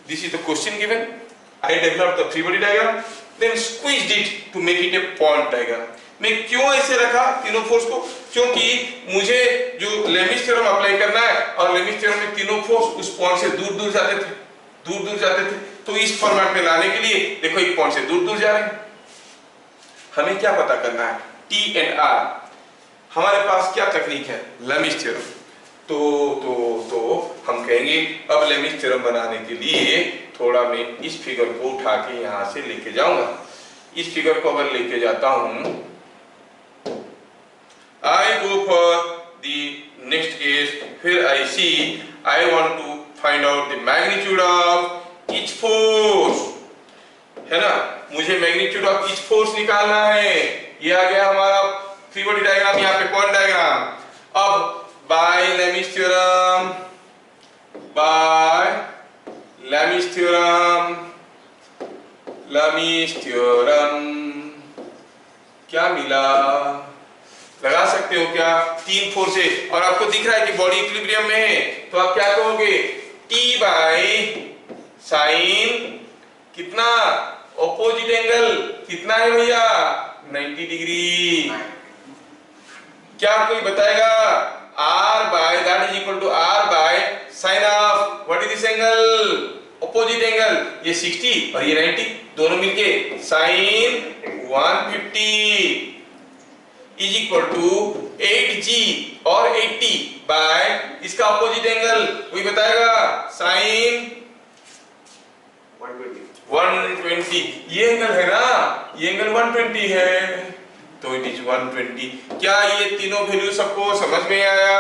this is the question given. I developed the free body diagram, then squeezed it to make it a point diagram. मैं क्यों ऐसे रखा तीनों force को? क्योंकि मुझे जो लेमिस थ्योरम अप्लाई करना है और लेमिस थ्योरम में तीनों फोर्स उस पॉइंट से दूर दूर जाते थे, तो इस फॉर्मेट में लाने के लिए देखो एक पॉइंट से दूर दूर जा रहे हैं। हमें क्या पता करना है? T and R। हमारे पास क्या टेक्निक है? Lami's theorem. तो हम कहेंगे अब लेमिस थ्योरम बनाने के लिए थोड़ा मैं इस फिगर को उठा के यहाँ से लेके जाऊंगा। इस फिगर को अगर लेके जाता हूं, I go for the next case where I see I want to find out the magnitude of each force, है ना? मुझे magnitude of each force निकालना है। ये आ गया हमारा फ्री बॉडी डायग्राम, यहाँ पे पॉइंट डायग्राम। अब by Lami's theorem क्या मिला? लगा सकते हो क्या? 3 फोर्स है और आपको दिख रहा है कि बॉडी इक्विलिब्रियम में है, तो आप क्या कहोगे? T बाय साइन कितना? ऑपोजिट एंगल कितना है भैया? 90 डिग्री। क्या कोई बताएगा? R by that is equal to R by sin of what is this angle? Opposite angle। ये 60 और ये 90 दोनों मिलके sin 150 is equal to 8G और 80 by इसका opposite angle कोई बताएगा? sin 120। ये एंगल है ना, ये एंगल 120 है, तो इट इज 120। क्या ये तीनों वैल्यू सबको समझ में आया?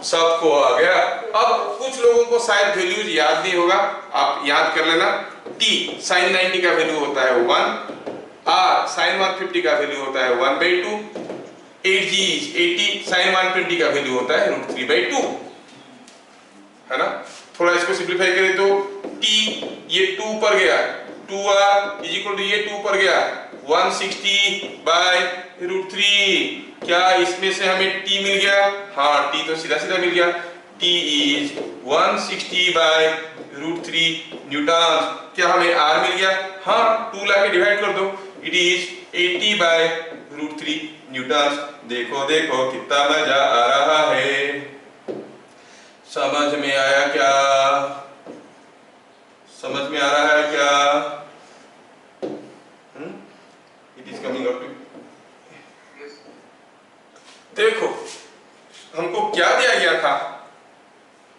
सबको आ गया। अब कुछ लोगों को शायद वैल्यूज याद नहीं होगा, आप याद कर लेना। T sin 90 का वैल्यू होता है 1, R sin 150 का वैल्यू होता है 1/2, 8G 80 sin 120 का वैल्यू होता है √3/2, है ना? थोड़ा इसको सिंप्लीफाई करें तो T ये 2 पर गया, 2R इज इक्वल टू ये 2 पर गया 160/√3। क्या इसमें से हमें T मिल गया? हाँ, T तो सीधा सीधा मिल गया। T is 160/√3 Newton. क्या हमें R मिल गया? हाँ, 2 लाके डिवाइड कर दो, इट इज 80/√3 न्यूटन। देखो देखो कितना मजा आ रहा है। समझ में आया क्या? समझ में आ रहा है क्या? It is coming up to. देखो हमको क्या दिया गया था?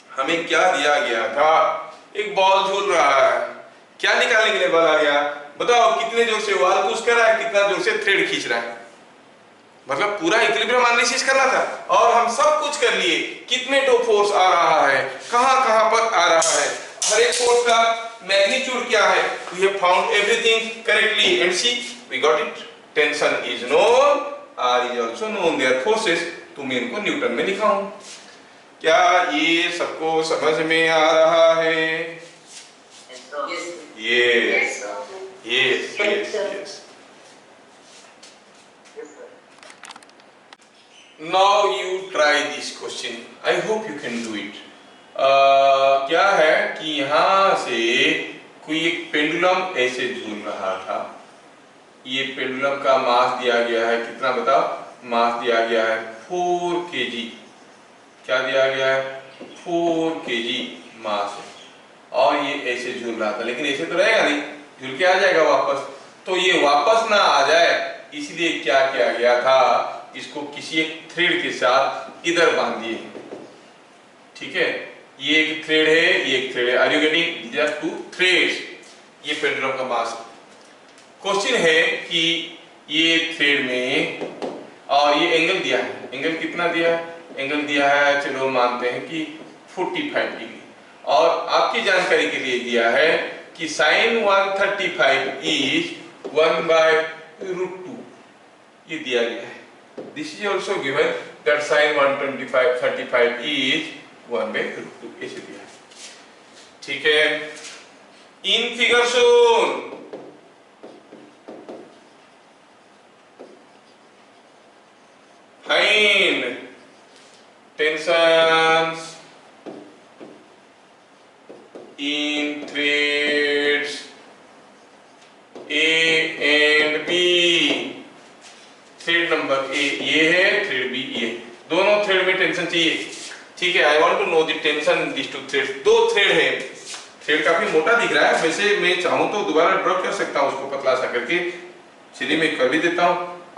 हमें क्या दिया गया था? एक बॉल झूल रहा है। क्या निकालने के लिए बॉल आ गया? बताओ कितने जोर से वाल पुश कर रहा है, कितना जोर से थ्रेड खींच रहा है। मतलब पूरा इक्विलिब्रियम एनालिसिस करना था और हम सब कुछ कर लिए। कितने टो फोर्स आ रहा है, कहां पर आ रहा है, हर एक फोर्स का मैग्नीट्यूड क्या है। We have found everything correctly and see we got it. Tension is known, R is also known, their forces. तो मैं इनको न्यूटन में लिखा हूं। क्या ये सबको समझ में आ रहा है? Yes yes yes. Now you try this question. I hope you can do it. क्या है कि यहाँ से कोई एक पेंडुलम ऐसे झूल रहा था। ये पेंडुलम का मास दिया गया है कितना बताओ? मास दिया गया है 4 kg। क्या दिया गया है? 4 kg मास है और ये ऐसे झूल रहा था, लेकिन ऐसे तो रहेगा नहीं, झूल के आ जाएगा वापस। तो ये वापस ना आ जाए इसलिए क्या किया गया था? इसको किसी एक थ्रेड के साथ इधर बांध दिए। ठीक है, ये एक थ्रेड है, ये एक थ्रेड है। Are you getting? These are 2 threads. ये पेंडुलम का मास। क्वेश्चन है कि ये थ्रेड में और ये एंगल दिया है। एंगल कितना दिया है? एंगल दिया है, चलो मानते हैं कि 45 डिग्री। और आपकी जानकारी के लिए दिया है कि sin 135 इज 1/√2। ये दिया गया है। This is also given that sin 135 is 1/√2 ऐसे दिया। ठीक है, in figure shown find tensions in threads A and B। Thread number A ये है, थ्रेड बी ये, दोनों थ्रेड में टेंशन चाहिए। ठीक है, I want to know the tension in this two threads. दो थ्रेड है, थ्रेड काफी मोटा दिख रहा है, वैसे मैं चाहूं तो दोबारा ड्रॉ कर सकता हूं उसको पतला सा करके। चलिए मैं कर भी देता हूं,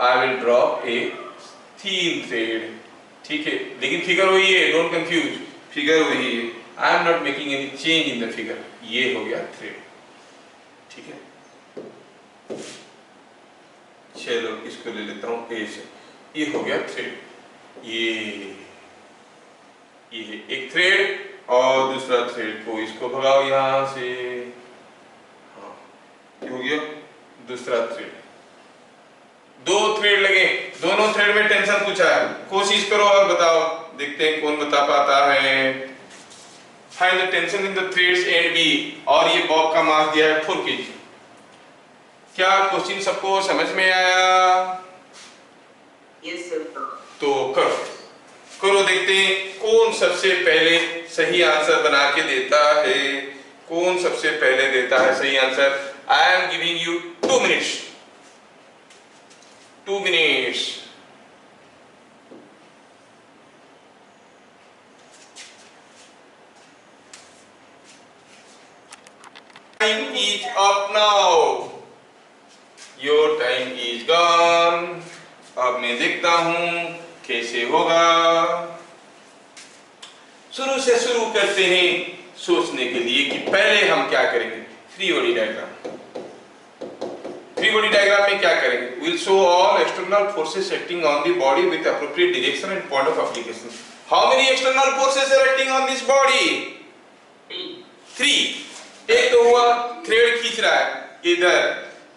I will draw a thin thread. ठीक है, लेकिन फिगर वही है, डोंट कंफ्यूज, फिगर वही है, I am not making any change in the figure. ये हो गया थ्रेड। ठीक है, चलो इसको ले लेता हूं ए से, ये हो गया थ्रेड। ये है एक थ्रेड और दूसरा थ्रेड को इसको भगाओ यहां से। हाँ, ये हो गया दूसरा थ्रेड। दो थ्रेड लगे, दोनों थ्रेड में टेंशन पूछा है, कोशिश करो और बताओ, देखते हैं कौन बता पाता है। Find the tension in the threads and B, और ये बॉब का मास दिया है 4 kg। क्या क्वेश्चन सबको समझ में आया? Yes, sir. तो करो देखते हैं कौन सबसे पहले सही आंसर बना के देता है, कौन सबसे पहले देता है सही answer. I am giving you 2 minutes, 2 minutes. Time is up now, your time is gone. अब मैं देखता हूं कैसे होगा। शुरू से शुरू करते हैं सोचने के लिए कि पहले हम क्या करेंगे। Free body diagram, free body diagram में क्या करेंगे? Will show all external forces acting on the body with appropriate direction and point of application. How many external forces are acting on this body? 3। एक तो हुआ thread खींच रहा है इधर,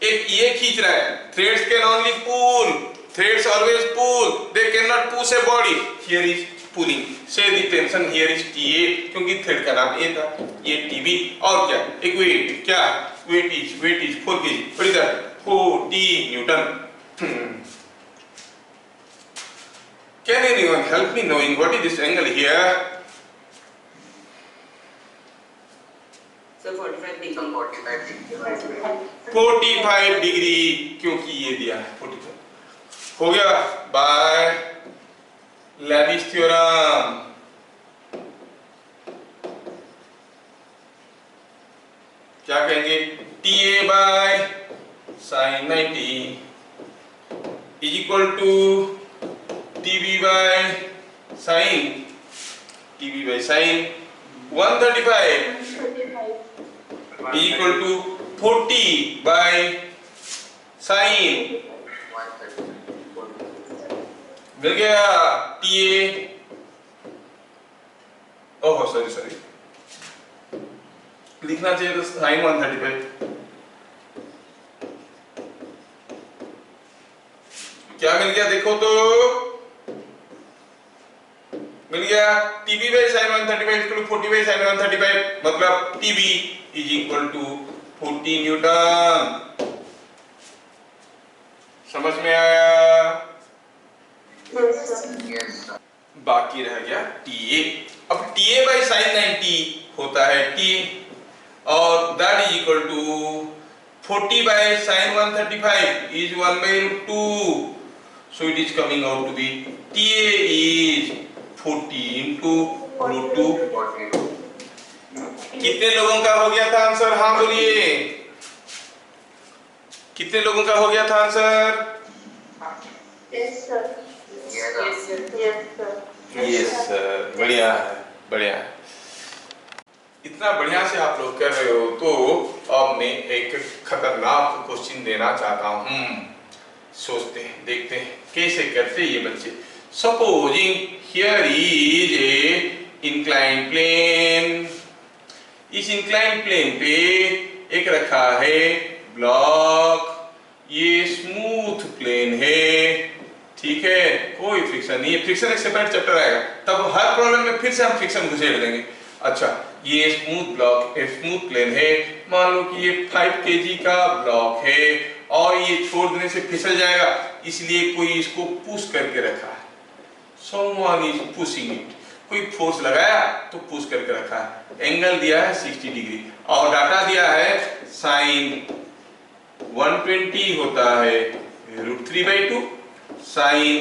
एक ये खींच रहा है। Threads can only pull, threads always pull, they cannot push a body, here is pulling, say the tension here is TA, क्योंकि थ्रेड का नाम A था, ये TB, और क्या एक वेट, क्या wait is 4 kg, what is that? 40 Newton। Can anyone help me knowing what is this angle here? Sir, 45 degree. 45 degree, क्योंकि ये दिया है 45। हो गया बाय लेविस थ्योरम। क्या कहेंगे? TA by sin 90 is equal to TB by sin 135 is equal to 40 by sin, मिल गया TA। ओह सॉरी, लिखना चाहिए तो sin 135। क्या मिल गया देखो तो, मिल गया TB by sin 135 equal to 40 by sin 135, मतलब TB is equal to 40 newton. समझ में आया? बाकी रह गया TA। अब TA बाय sin 90 होता है T, और that is equal to 40 by sin 135 is 1/2, so it is coming out to be TA is 40 into √2। कितने लोगों का हो गया था आंसर? हाँ बोलिए, कितने लोगों का हो गया था answer? Yes, sir. Yes, sir. Yes, sir. Yes sir, बढ़िया है, बढ़िया है। इतना बढ़िया से आप लोग कर रहे हो तो अब मैं एक खतरनाक क्वेश्चन देना चाहता हूँ। सोचते हैं, देखते हैं कैसे करते ये बच्चे। Supposing here is a incline plane, इस इंक्लाइन प्लेन पे एक रखा है ब्लॉक, ये स्मूथ प्लेन है, ठीक है, कोई फ्रिक्शन नहीं है। फ्रिक्शन एक सेपरेट चैप्टर आएगा, तब हर प्रॉब्लम में फिर से हम फ्रिक्शन घुसेड़ देंगे। अच्छा, ये स्मूथ ब्लॉक स्मूथ प्लेन है, मान लो कि ये 5 kg का ब्लॉक है और ये छोड़ देने से फिसल जाएगा, इसलिए कोई इसको पुश करके रखा है। someone is pushing it, कोई फोर्स लगाया तो पुश करके रखा है। एंगल दिया है 60 डिग्री और डाटा दिया है साइन 120 होता है √3/2, साइन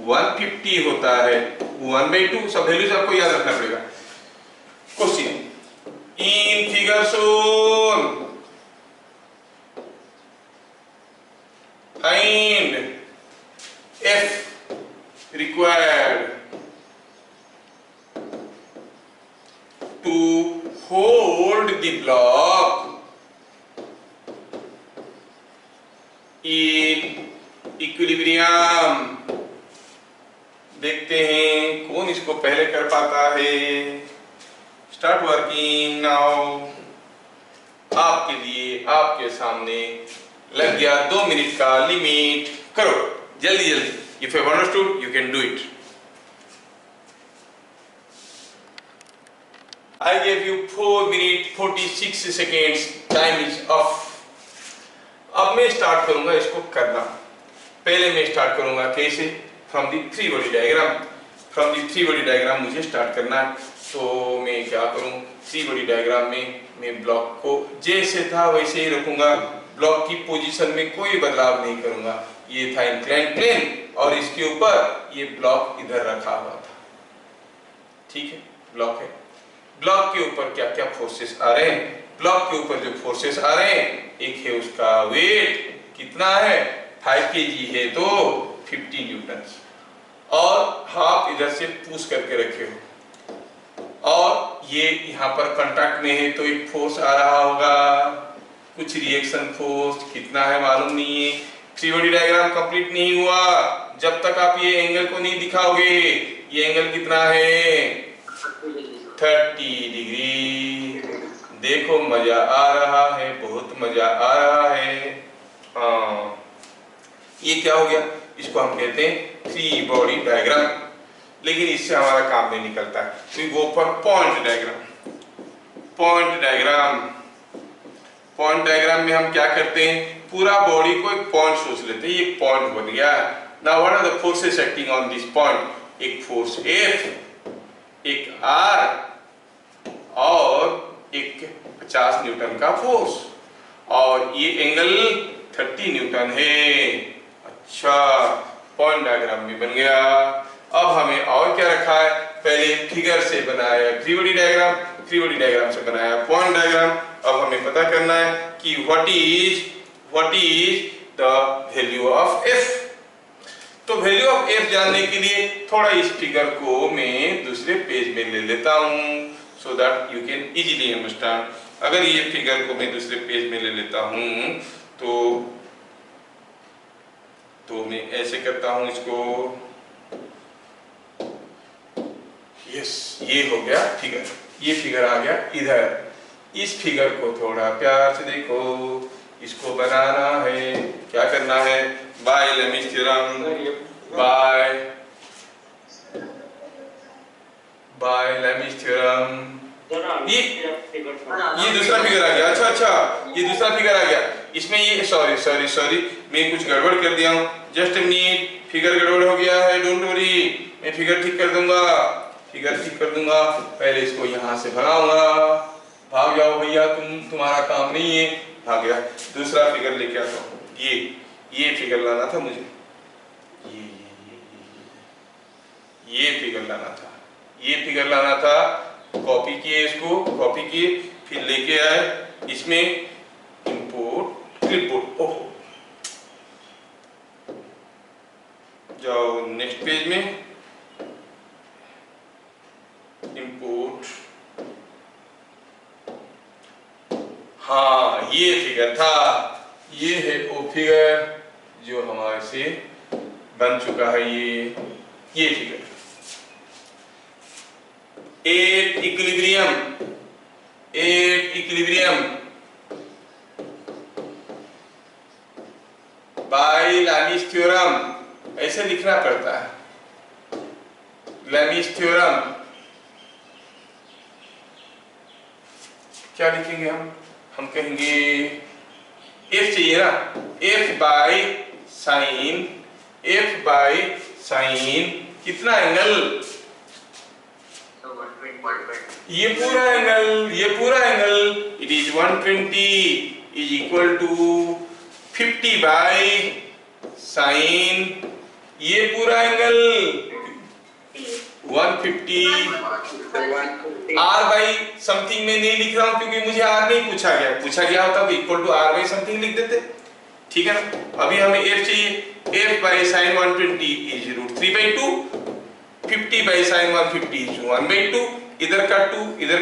150 होता है 1/2। सब वैल्यूज आपको याद रखना पड़ेगा। Question in figure shown find F required to hold the block in equilibrium। देखते हैं कौन इसको पहले कर पाता है। Start working now. आपके लिए आपके सामने लग गया 2 मिनट का लिमिट। करो जल्दी जल्दी। If you have understood, you can do it. I gave you 4 minutes 46 seconds. Time is off. अब मैं स्टार्ट करूंगा इसको करना। पहले मैं स्टार्ट करूंगा कैसे? From the three body diagram. From the three body diagram मुझे स्टार्ट करना है। तो मैं क्या करूं? थ्री बॉडी डायग्राम में मैं ब्लॉक को जैसे था वैसे ही रखूंगा। ब्लॉक की पोजीशन में कोई बदलाव नहीं करूंगा। ये था इंक्लाइन प्लेन और इसके ऊपर ये ब्लॉक इधर रखा हुआ था। ठीक है, ब्लॉक है। ब्लॉक के ऊपर क्या क्या फोर्सेस आ रहे हैं? ब्लॉक के ऊपर जो फोर्सेस आ रहे हैं, एक है उसका वेट कितना है, 5 kg है तो 50 न्यूटन, और हाफ इधर से पुश करके रखे हो, और ये यहाँ पर कांटेक्ट में है तो एक फोर्स आ रहा होगा, कुछ रिएक्शन फोर्स कितना है मालूम नहीं है। थ्री बॉडी डायग्राम कंप्लीट नहीं हुआ जब तक आप ये एंगल को नहीं दिखाओगे। ये एंगल कितना है? 30 डिग्री। देखो मजा आ रहा है, बहुत मजा आ रहा है। हाँ, ये क्या हो गया? इसको हम कहते हैं थ्री बॉडी डायग्राम। लेकिन इससे हमारा काम नहीं निकलता है। We go for point diagram. Point diagram, point diagram में हम क्या करते हैं? पूरा बॉडी को एक पॉइंट सोच लेते हैं। ये पॉइंट बन गया। Now what are the forces acting on this point? एक फोर्स F, एक R और एक 50 न्यूटन का फोर्स, और ये एंगल 30 न्यूटन है। अच्छा, पॉइंट डायग्राम भी बन गया। अब हमें और क्या रखा है? पहले फिगर से बनाया three body diagram, three body diagram से बनाया पॉइंट डायग्राम। अब हमें पता करना है कि what is the value of F। तो वैल्यू ऑफ F जानने के लिए थोड़ा इस फिगर को मैं दूसरे पेज में ले लेता हूँ, so that you can easily understand. अगर ये फिगर को मैं दूसरे पेज में ले लेता हूँ तो मैं ऐसे करता हूँ इसको। यस, ये हो गया फिगर। ये फिगर आ गया इधर। इस फिगर को थोड़ा प्यार से देखो। इसको बनाना है, क्या करना है? By Lami's theorem, by Lami's theorem. ये दूसरा फिगर आ गया। अच्छा, ये दूसरा फिगर आ गया। इसमें ये सॉरी मैं कुछ गड़बड़ कर दिया हूँ। जस्ट ए मिनट, फिगर गड़बड़ हो गया है। डोंट वरी, मैं फिगर ठीक कर दूंगा। पहले इसको यहाँ से भगाऊंगा। भाग जाओ भैया, तुम्हारा काम नहीं है। भाग गया। दूसरा फिगर लेके आता हूँ। ये फिगर लाना था मुझे। ये फिगर लाना था। कॉपी किए, इसको कॉपी किए, फिर लेके आए। इसमें इंपोर्ट क्लिपबोर्ड। ओहो, जाओ नेक्स्ट पेज में, इंपोर्ट। हाँ, ये फिगर था। ये है वो फिगर जो हमारे से बन चुका है। ये figure at equilibrium bye Lami's theorem. ऐसे लिखना पड़ता है। लैमिस थ्योरम क्या लिखेंगे हम कहेंगे f चाहिए ना, f बाई साइन कितना एंगल, ये पूरा angle it is 120 is equal to 50 by sine, ये पूरा एंगल 150। r बाई समथिंग में नहीं लिख रहा हूं क्योंकि मुझे r नहीं पूछा गया होता तो equal to r by something लिख देते, ठीक है ना। अभी हमें f चाहिए, f by sign 120 is √3/2, 50 by sign 150 is 1/2, इधर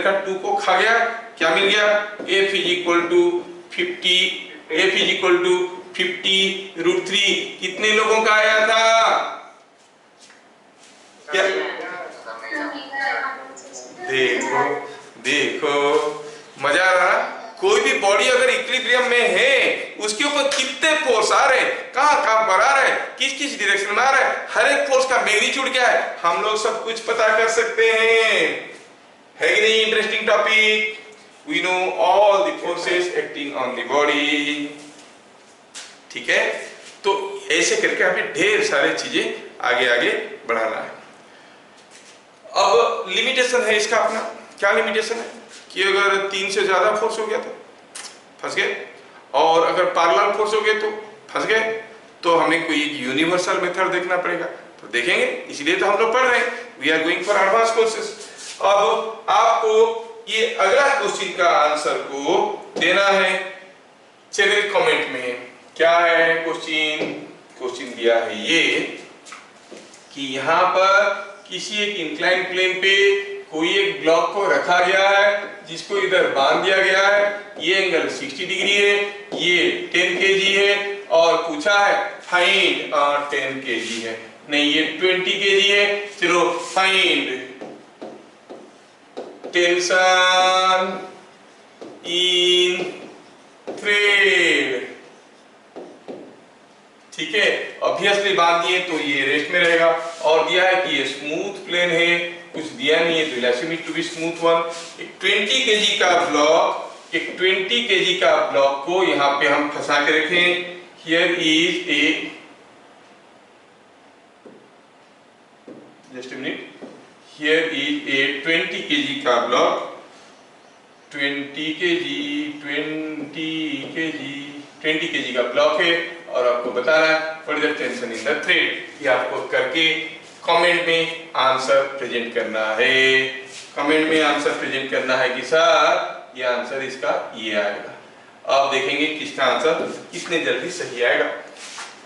का 2 को खा गया, क्या मिल गया, f इज इक्वल टू 50 √3। कितने लोगों का आया था, क्या देखो मजा आ रहा। कोई भी बॉडी अगर इक्विलिब्रियम में है उसके ऊपर कितने फोर्स आ रहे, कहां पर आ रहे, किस डायरेक्शन में आ रहे, हर एक फोर्स का मैग्नीट्यूड क्या है, हम लोग सब कुछ पता कर सकते हैं, है कि नहीं। Interesting topic, we know all the forces acting on the body, ठीक है। तो ऐसे करके हमें ढेर सारे चीजें आगे बढ़ाना है। अब लिमिटेशन है इसका अपना, क्या लिमिटेशन है कि अगर 3 से ज्यादा फोर्स हो गया तो फंस गए, और अगर पैरेलल फोर्स हो गए तो फंस गए, तो हमें कोई एक यूनिवर्सल मेथड देखना पड़ेगा, तो देखेंगे, इसलिए तो हम लोग पढ़ रहे हैं, we are going for advance courses. अब आपको ये अगला क्वेश्चन का आंसर को देना है चैनल कमेंट में। क्या है क्वेश्चन दिया है ये कि यहाँ पर किसी एक इंक्लाइन प्लेन पे कोई एक ब्लॉक को रखा गया है जिसको इधर बांध दिया गया है, ये एंगल 60 डिग्री है, ये 10 kg है, और पूछा है फाइंड 10 kg है, नहीं ये 20 kg है, चलो फाइंड टेंशन इन थ्रेड, ठीक है। ऑब्वियसली बांध दिए तो ये रेस्ट में रहेगा, और दिया है कि ये स्मूथ प्लेन है, कुछ दिया नहीं है तो it need to be smooth one. एक 20 kg का ब्लॉक को यहाँ पे हम फंसा के रखें, here is A, just a minute, here is A 20 kg का ब्लॉक, 20 kg का ब्लॉक है, और आपको बताना है what is the tension in the thread, ये आपको करके कमेंट में आंसर प्रेजेंट करना है। कमेंट में आंसर प्रेजेंट करना है कि सर ये आंसर इसका ये आएगा। अब देखेंगे किसका आंसर कितने जल्दी सही आएगा,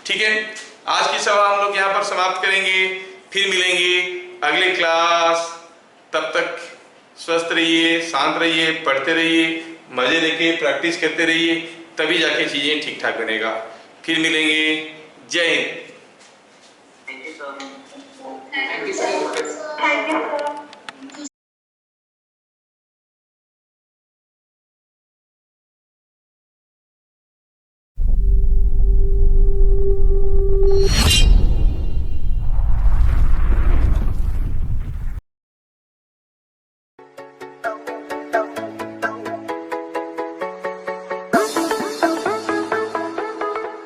ठीक है। आज की सभा हम लोग यहाँ पर समाप्त करेंगे, फिर मिलेंगे अगले क्लास। तब तक स्वस्थ रहिए, शांत रहिए, पढ़ते रहिए, मजे लेके प्रैक्टिस करते रहिए, तभी जाके चीजें ठीक ठाक बनेगा। फिर मिलेंगे, जय हिंद। Thank you, sir.